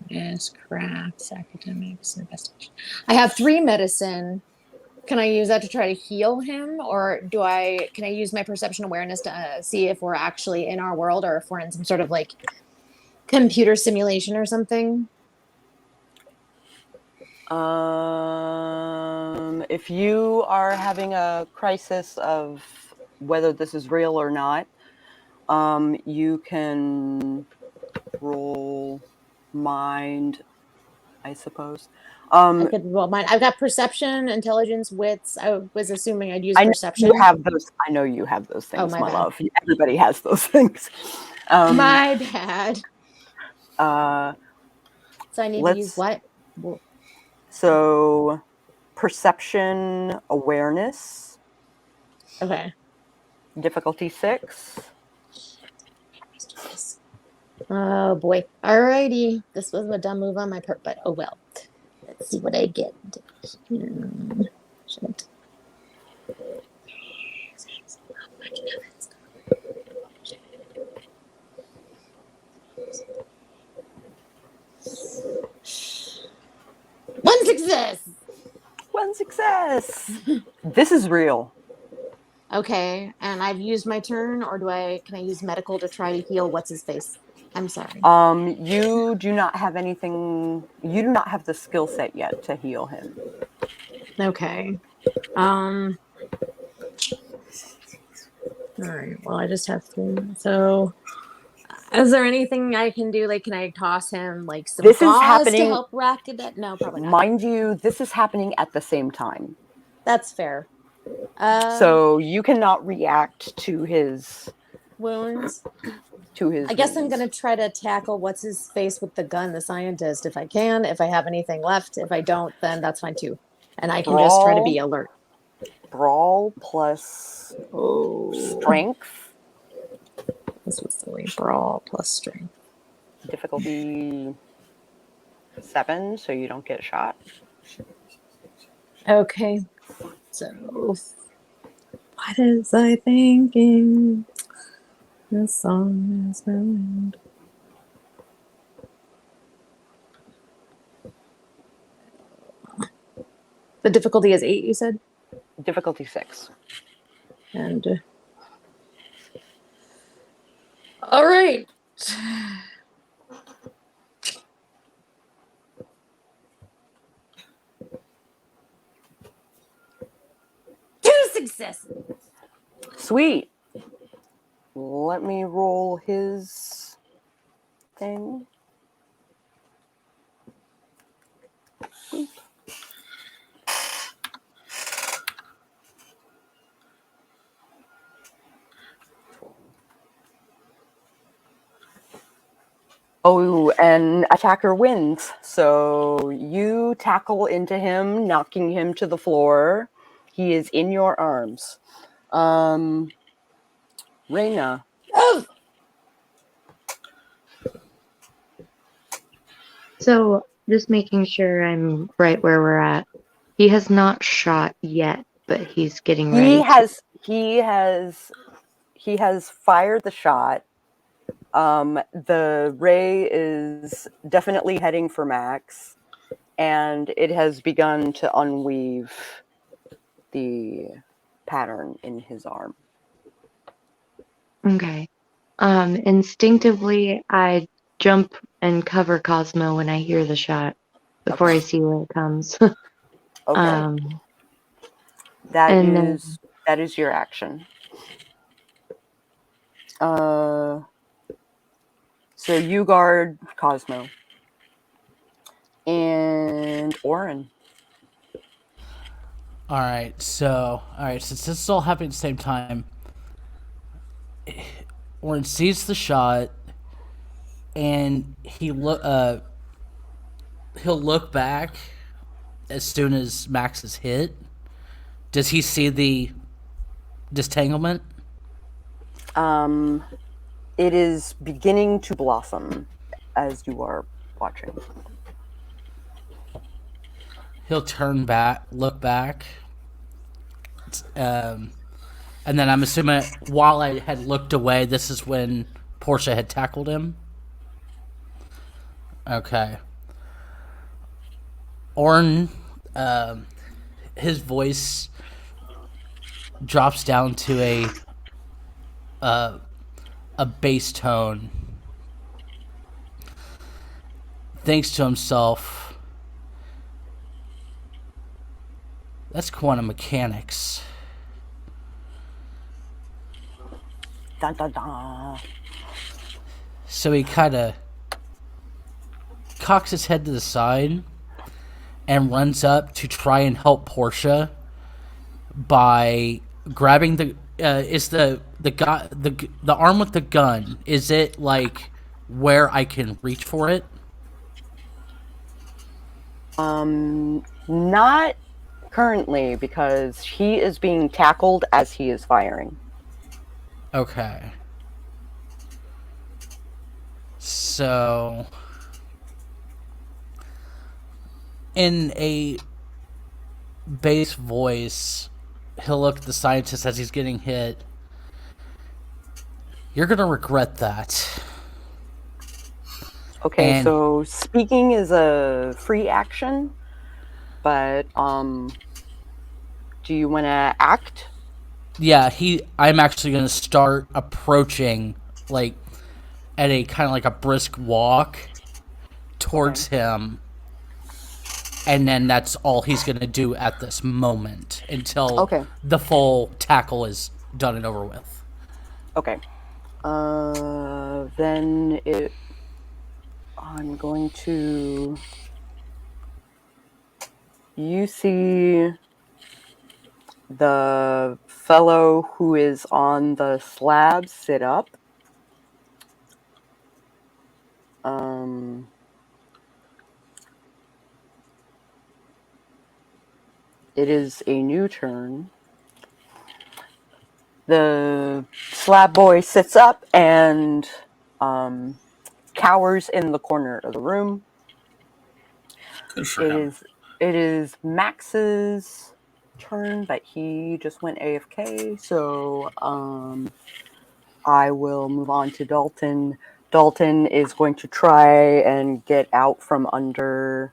Yes, crafts, academics, investigation. I have 3 medicine. Can I use that to try to heal him, or can I use my perception awareness to see if we're actually in our world or if we're in some sort of like computer simulation or something? If you are having a crisis of whether this is real or not, you can roll mind, I suppose. I could roll mine. I've got perception, intelligence, wits. I was assuming I'd use I know perception. you have those. I know you have those things, my my bad. love. Everybody has those things. My bad. So I need to use what? So, perception awareness, Okay. difficulty 6. Oh boy. Alrighty. This was a dumb move on my part, but oh well. Let's see what I get. Shit. One success. One success. This is real. Okay, and I've used my turn, or can I use medical to try to heal what's his face? I'm sorry. You do not have anything. You do not have the skill set yet to heal him. Okay. All right. Well, I just have 3. So, is there anything I can do? Like, can I toss him like some This is gauze happening- to help racket it? No, probably not. Mind you, this is happening at the same time. That's fair. So you cannot react to his wounds. I guess I'm gonna try to tackle what's his face with the gun, the scientist, if I can. If I have anything left, if I don't, then that's fine too. And I can just try to be alert. Brawl plus strength. This was silly. Brawl plus strength. Difficulty 7, so you don't get shot. Okay. So, what is I thinking? This song is melody. The difficulty is 8, you said? Difficulty 6. And all right. 2 successes. Sweet. Let me roll his thing. Boop. Oh, and attacker wins. So you tackle into him, knocking him to the floor. He is in your arms. Raena. Oh! So, just making sure I'm right where we're at. He has not shot yet, but he's getting ready. He has fired the shot. The ray is definitely heading for Max, and it has begun to unweave the pattern in his arm. Okay. Instinctively, I jump and cover Cosmo when I hear the shot before I see where it comes. Okay. That is your action. So you guard Cosmo. And Auron. Alright, since this is all happening at the same time, Auron sees the shot, and he'll look back as soon as Max is hit. Does he see the disentanglement? It is beginning to blossom as you are watching. He'll turn back, look back, and then I'm assuming while I had looked away, this is when Portia had tackled him. Okay. Auron, his voice drops down to a bass tone. Thinks to himself, that's quantum mechanics. Dun, dun, dun. So he kind of cocks his head to the side and runs up to try and help Portia by grabbing the arm with the gun. Is it like where I can reach for it? Not currently, because he is being tackled as he is firing. Okay. So, in a bass voice, he'll look at the scientist as he's getting hit. You're gonna regret that. Okay, And- so speaking is a free action, but do you want to act? Yeah, I'm actually gonna start approaching, like, at a kind of like a brisk walk towards him, and then that's all he's gonna do at this moment until the full tackle is done and over with. Okay. Then I'm going to. You see The fellow who is on the slab, sit up. It is a new turn. The slab boy sits up and cowers in the corner of the room. Good for him. It is Max's turn, but he just went AFK, so I will move on to Dalton. Dalton is going to try and get out from under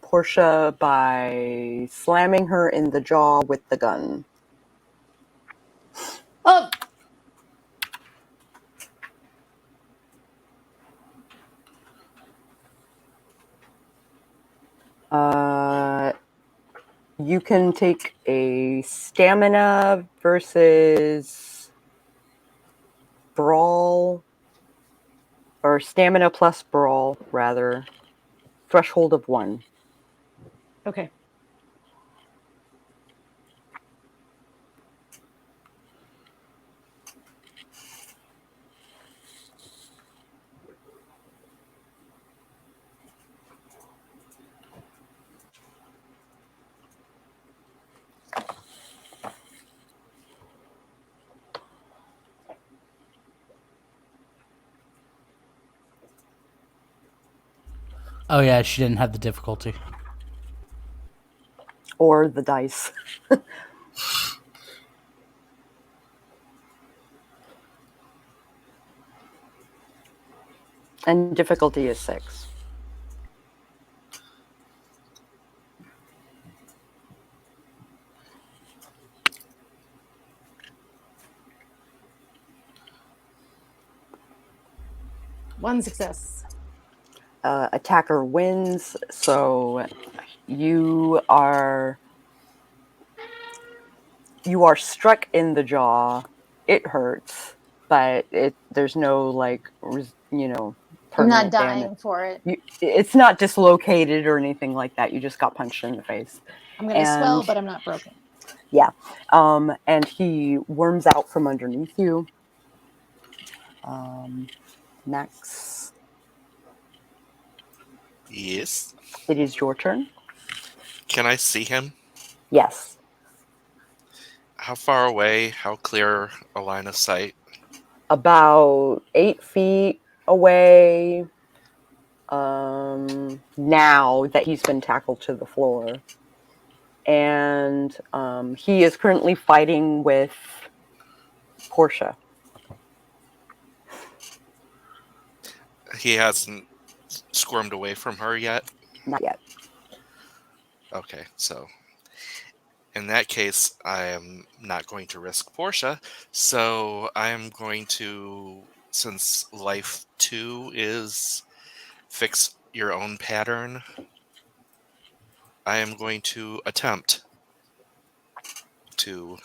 Portia by slamming her in the jaw with the gun. Oh, You can take a stamina versus brawl, or stamina plus brawl, rather. Threshold of 1. okay. Oh yeah, she didn't have the difficulty. Or the dice. And difficulty is 6. One success. Attacker wins, so you are struck in the jaw. It hurts, but there's no I'm not permanent dying damage. for it. It's not dislocated or anything like that. You just got punched in the face. I'm going to swell, but I'm not broken. Yeah. And he worms out from underneath you. Max, Yes. it is your turn. Can I see him? Yes. How far away? How clear a line of sight? About 8 feet away. Now that he's been tackled to the floor. And he is currently fighting with Portia. He hasn't squirmed away from her yet? Not yet. Okay, so in that case, I am not going to risk Portia. So I am going to, since life 2 is fix your own pattern, I am going to attempt to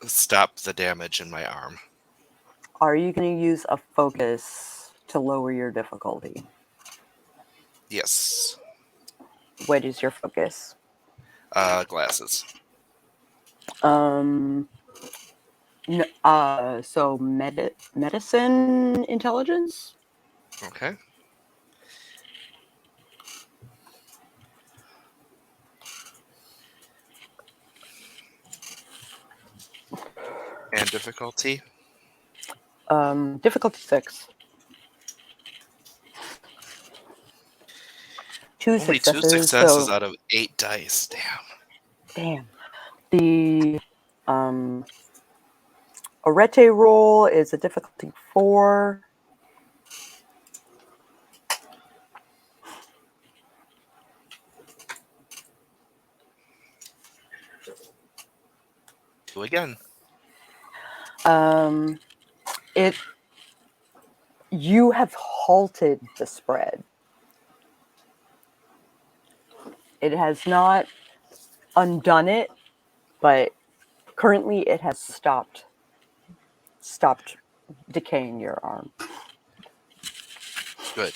stop the damage in my arm. Are you going to use a focus to lower your difficulty? Yes. What is your focus? Glasses. So medicine intelligence? Okay. And difficulty? Difficulty 6. 2 Only successes. 2 successes so, out of 8 dice. Damn. The arete roll is a difficulty 4. Two again. You have halted the spread. It has not undone it, but currently it has stopped decaying your arm. Good.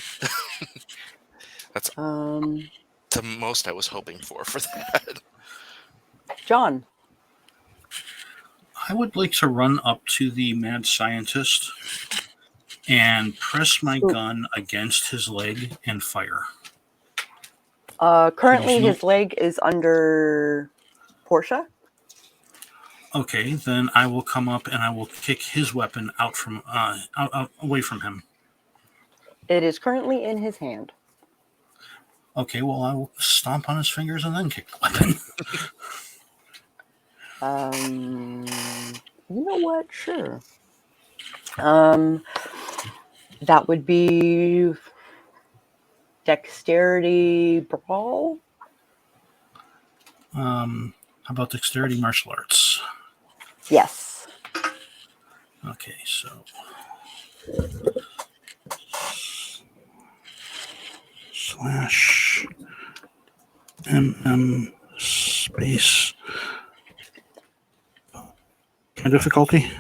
That's the most I was hoping for that. John. I would like to run up to the mad scientist and press my gun against his leg and fire. Currently, his leg is under Portia. Okay, then I will come up and I will kick his weapon out from out away from him. It is currently in his hand. Okay, well, I will stomp on his fingers and then kick the weapon. You know what? Sure. That would be dexterity brawl. How about dexterity martial arts? Yes. Okay, so slash space. Difficulty?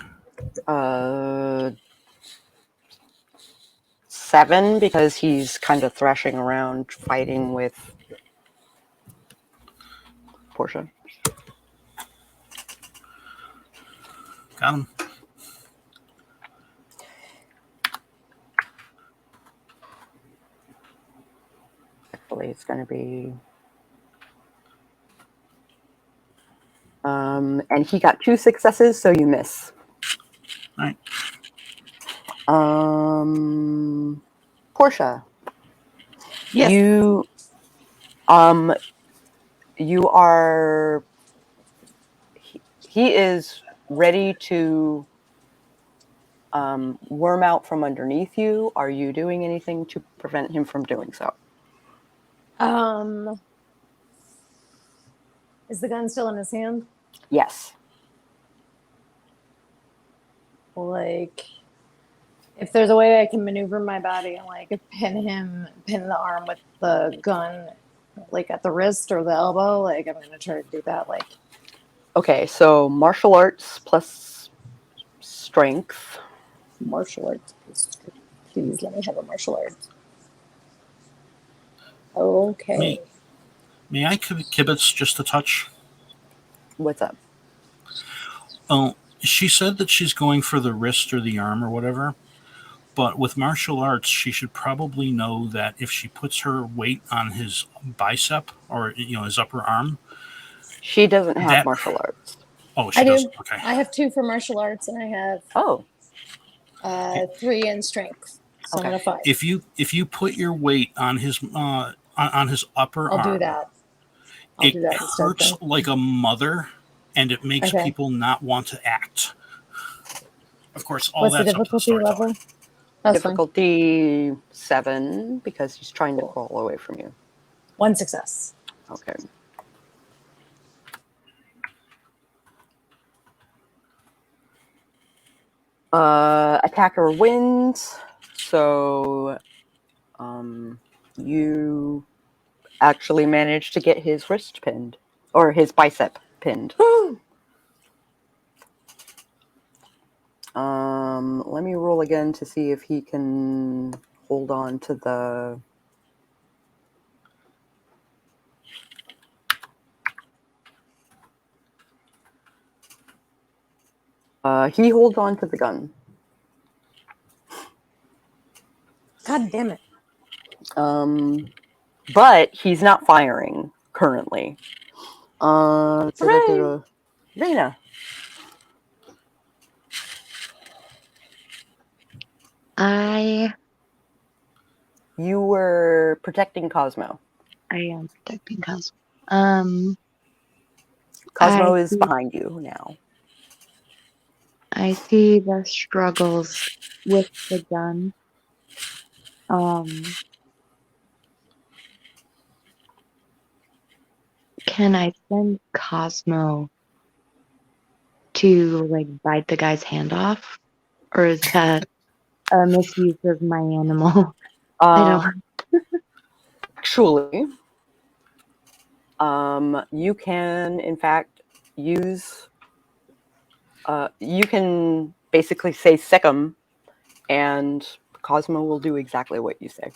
7, because he's kind of thrashing around fighting with Portia. Got him. Actually, it's going to be... and he got 2 successes, so you miss. All right. Portia. Yes. You are... He is ready to worm out from underneath you. Are you doing anything to prevent him from doing so? Is the gun still in his hand? Yes. Like, if there's a way I can maneuver my body and like pin the arm with the gun, like at the wrist or the elbow, like I'm gonna try to do that. Like, Okay, so martial arts plus strength. martial arts. Please let me have a martial arts. Okay. May I kibitz just a touch? What's up? Oh, she said that she's going for the wrist or the arm or whatever. But with martial arts, she should probably know that if she puts her weight on his bicep or his upper arm. She doesn't have martial arts. Oh, she does. Okay. I have 2 for martial arts, and I have 3 in strength. So I'm gonna 5. If you put your weight on his upper arm, I'll do that. It hurts like a mother, and it makes people not want to act. Of course, What's the difficulty level? That's difficulty fine. 7, because he's trying to crawl away from you. 1 success. Okay. Attacker wins, so you actually managed to get his wrist pinned, or his bicep pinned. Let me roll again to see if he can hold on to the... he holds on to the gun. God damn it. But he's not firing currently. Raena. You were protecting Cosmo. I am protecting Cosmo. Cosmo is behind you now. I see the struggles with the gun. Can I send Cosmo to bite the guy's hand off, or is that a misuse of my animal? I don't. Actually, you can in fact use. You can basically say "sick 'em," and Cosmo will do exactly what you say.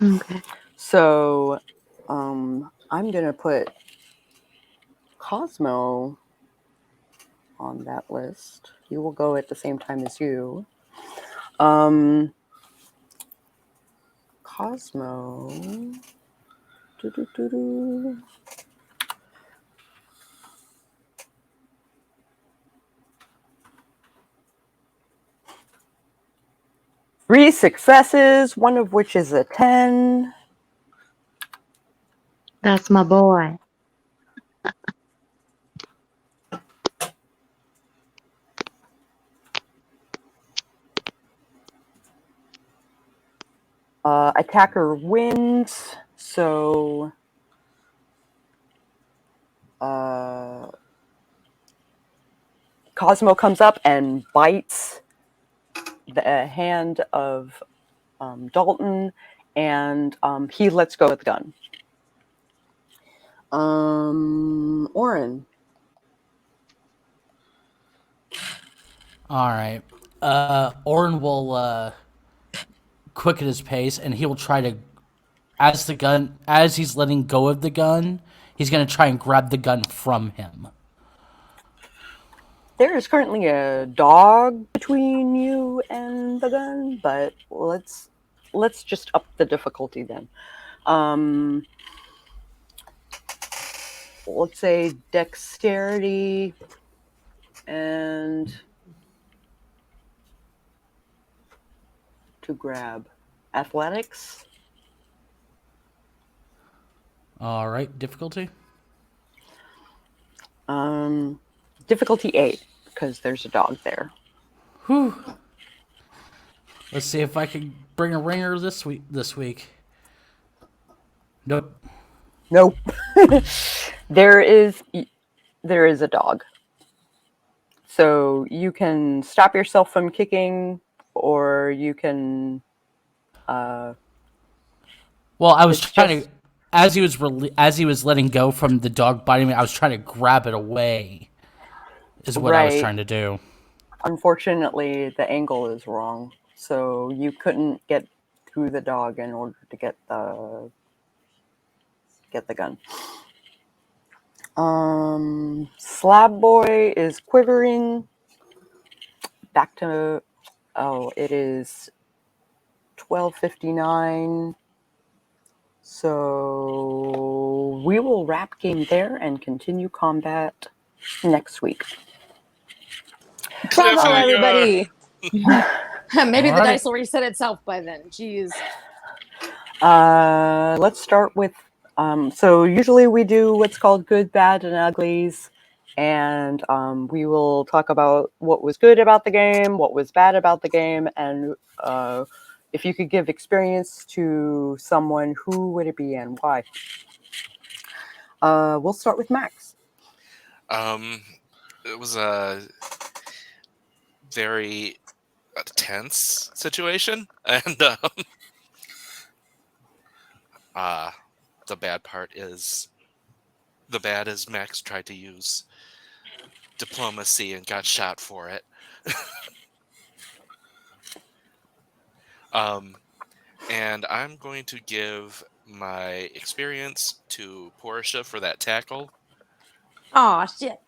Okay. So, I'm gonna put Cosmo on that list. He will go at the same time as you. Cosmo. Doo-doo-doo-doo. Three successes, one of which is a 10. That's my boy. Attacker wins, so Cosmo comes up and bites the hand of Dalton, and he lets go of the gun. Auron. All right. Auron will quicken his pace, and he will try to, as he's letting go of the gun, he's going to try and grab the gun from him. There is currently a dog between you and the gun, but let's just up the difficulty then. Let's say dexterity and to grab athletics. All right, difficulty? Difficulty 8, because there's a dog there. Whew. Let's see if I can bring a ringer this week. Nope. Nope. There is a dog. So you can stop yourself from kicking, or you can. Well, I was trying to, as he was letting go from the dog biting me, I was trying to grab it away. Is what I was trying to do. Unfortunately, the angle is wrong, so you couldn't get through the dog in order to get the gun. Slab Boy is quivering. Back to it is 12:59. So we will wrap game there and continue combat next week. Bravo, everybody! Maybe the Alright. dice will reset itself by then. Jeez. Let's start with. So usually we do what's called good, bad, and uglies, and we will talk about what was good about the game, what was bad about the game, and if you could give experience to someone, who would it be and why? We'll start with Max. It was a very tense situation, and the bad part is Max tried to use diplomacy and got shot for it. And I'm going to give my experience to Portia for that tackle. Aw, shit.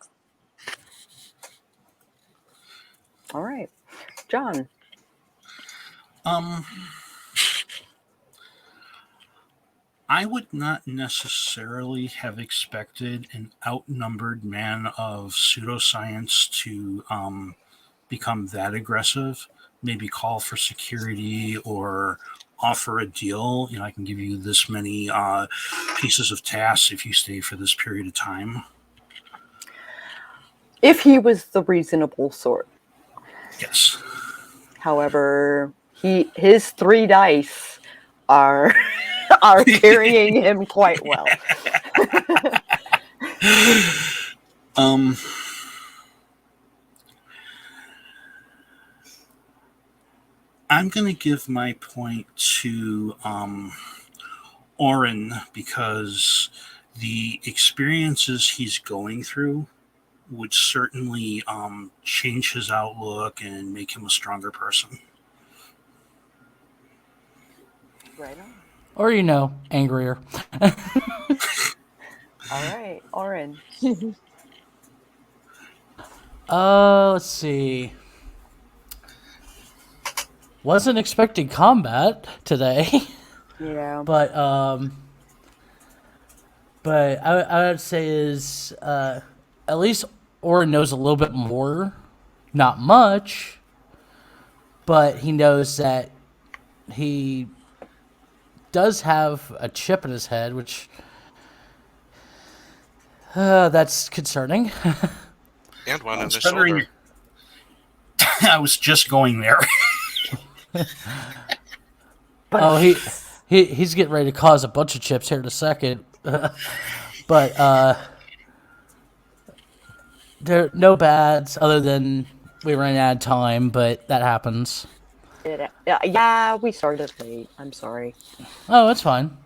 All right, John. I would not necessarily have expected an outnumbered man of pseudoscience to become that aggressive. Maybe call for security or offer a deal. I can give you this many pieces of tasks if you stay for this period of time. If he was the reasonable sort. Yes. However, his 3 dice are carrying him quite well. I'm going to give my point to Auron because the experiences he's going through would certainly change his outlook and make him a stronger person. Right on. Or, angrier. All right, Auron. Let's see. Wasn't expecting combat today, Yeah. but I would say is at least Auron knows a little bit more. Not much, but he knows that he does have a chip in his head, which that's concerning. And one on the Considering- shoulder. I was just going there. Oh, he's getting ready to cause a bunch of chips here in a second. But there are no bads other than we ran out of time, but that happens. Yeah, we started late. I'm sorry. Oh, it's fine.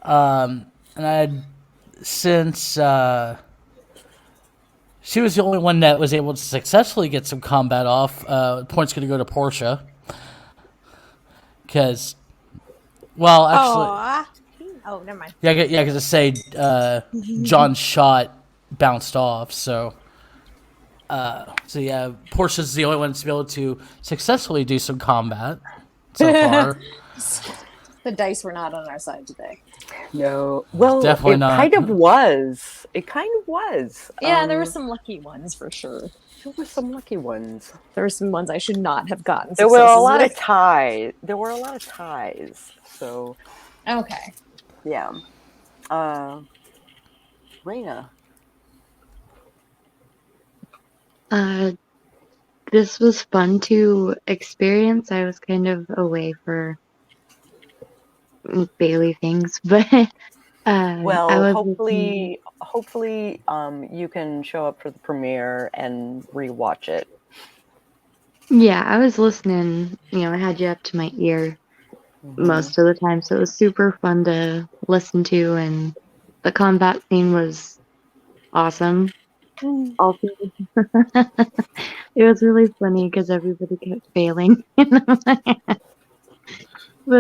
And since she was the only one that was able to successfully get some combat off, point's going to go to Portia. Because, well, actually... Oh, never mind. Yeah, because I say John's shot bounced off, so yeah, Portia's the only one to be able to successfully do some combat so far. The dice were not on our side today. No. Well, Definitely it not. kind of was. It kind of was. Yeah, there were some lucky ones for sure. There were some lucky ones. There were some ones I should not have gotten. There were a successes lot with. of ties. There were a lot of ties. So, Okay. yeah. Raena. This was fun to experience. I was kind of away for Bailey things, but Well, I was hopefully, you can show up for the premiere and rewatch it. Yeah, I was listening. I had you up to my ear most of the time, so it was super fun to listen to, and the combat scene was awesome. Also, it was really funny because everybody kept failing. But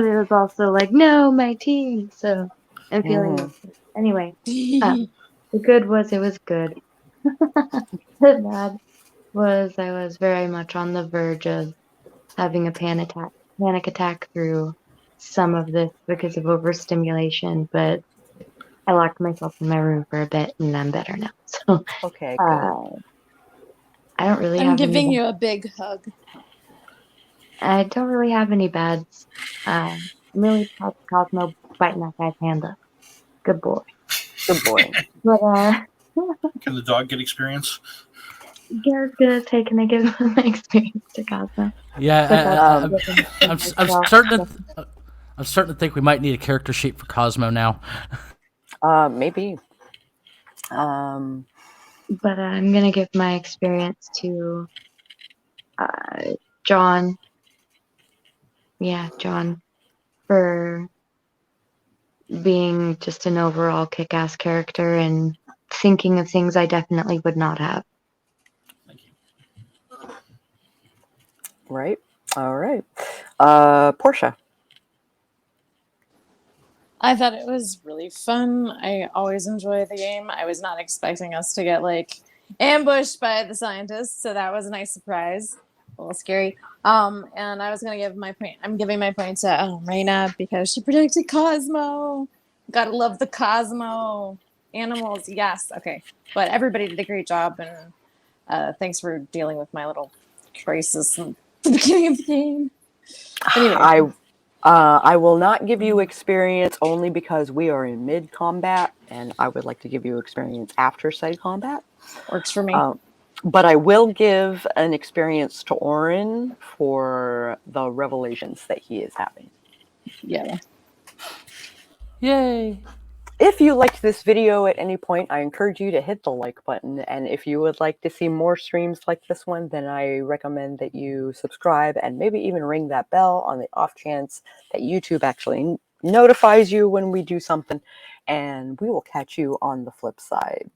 it was also like, no, my team. So I'm feeling anyway. The good was it was good. The bad was I was very much on the verge of having a panic attack through some of this because of overstimulation, but I locked myself in my room for a bit and I'm better now. So Okay, good. I don't really I'm have giving any, you a big hug. I don't really have any bads. I'm really proud of Cosmo biting that guy's hand up. Good boy. Good boy. But Can the dog get experience? Garrett's gonna take and I give him my experience to Cosmo. Yeah, I'm starting to think we might need a character sheet for Cosmo now. Maybe. But I'm gonna give my experience to John. Yeah, John, for being just an overall kick-ass character and thinking of things I definitely would not have. Thank you. Right. All right. Portia. I thought it was really fun. I always enjoy the game. I was not expecting us to get ambushed by the scientists, so that was a nice surprise. A little scary. And I was gonna give my point. I'm giving my point to Raena because she predicted Cosmo. Gotta love the Cosmo animals. Yes, okay. But everybody did a great job, and thanks for dealing with my little crisis at the beginning of the game. Anyway. I will not give you experience only because we are in mid-combat, and I would like to give you experience after said combat. Works for me. But I will give an experience to Auron for the revelations that he is having. Yeah. Yay! If you liked this video at any point, I encourage you to hit the like button. And if you would like to see more streams like this one, then I recommend that you subscribe and maybe even ring that bell on the off chance that YouTube actually notifies you when we do something. And we will catch you on the flip side.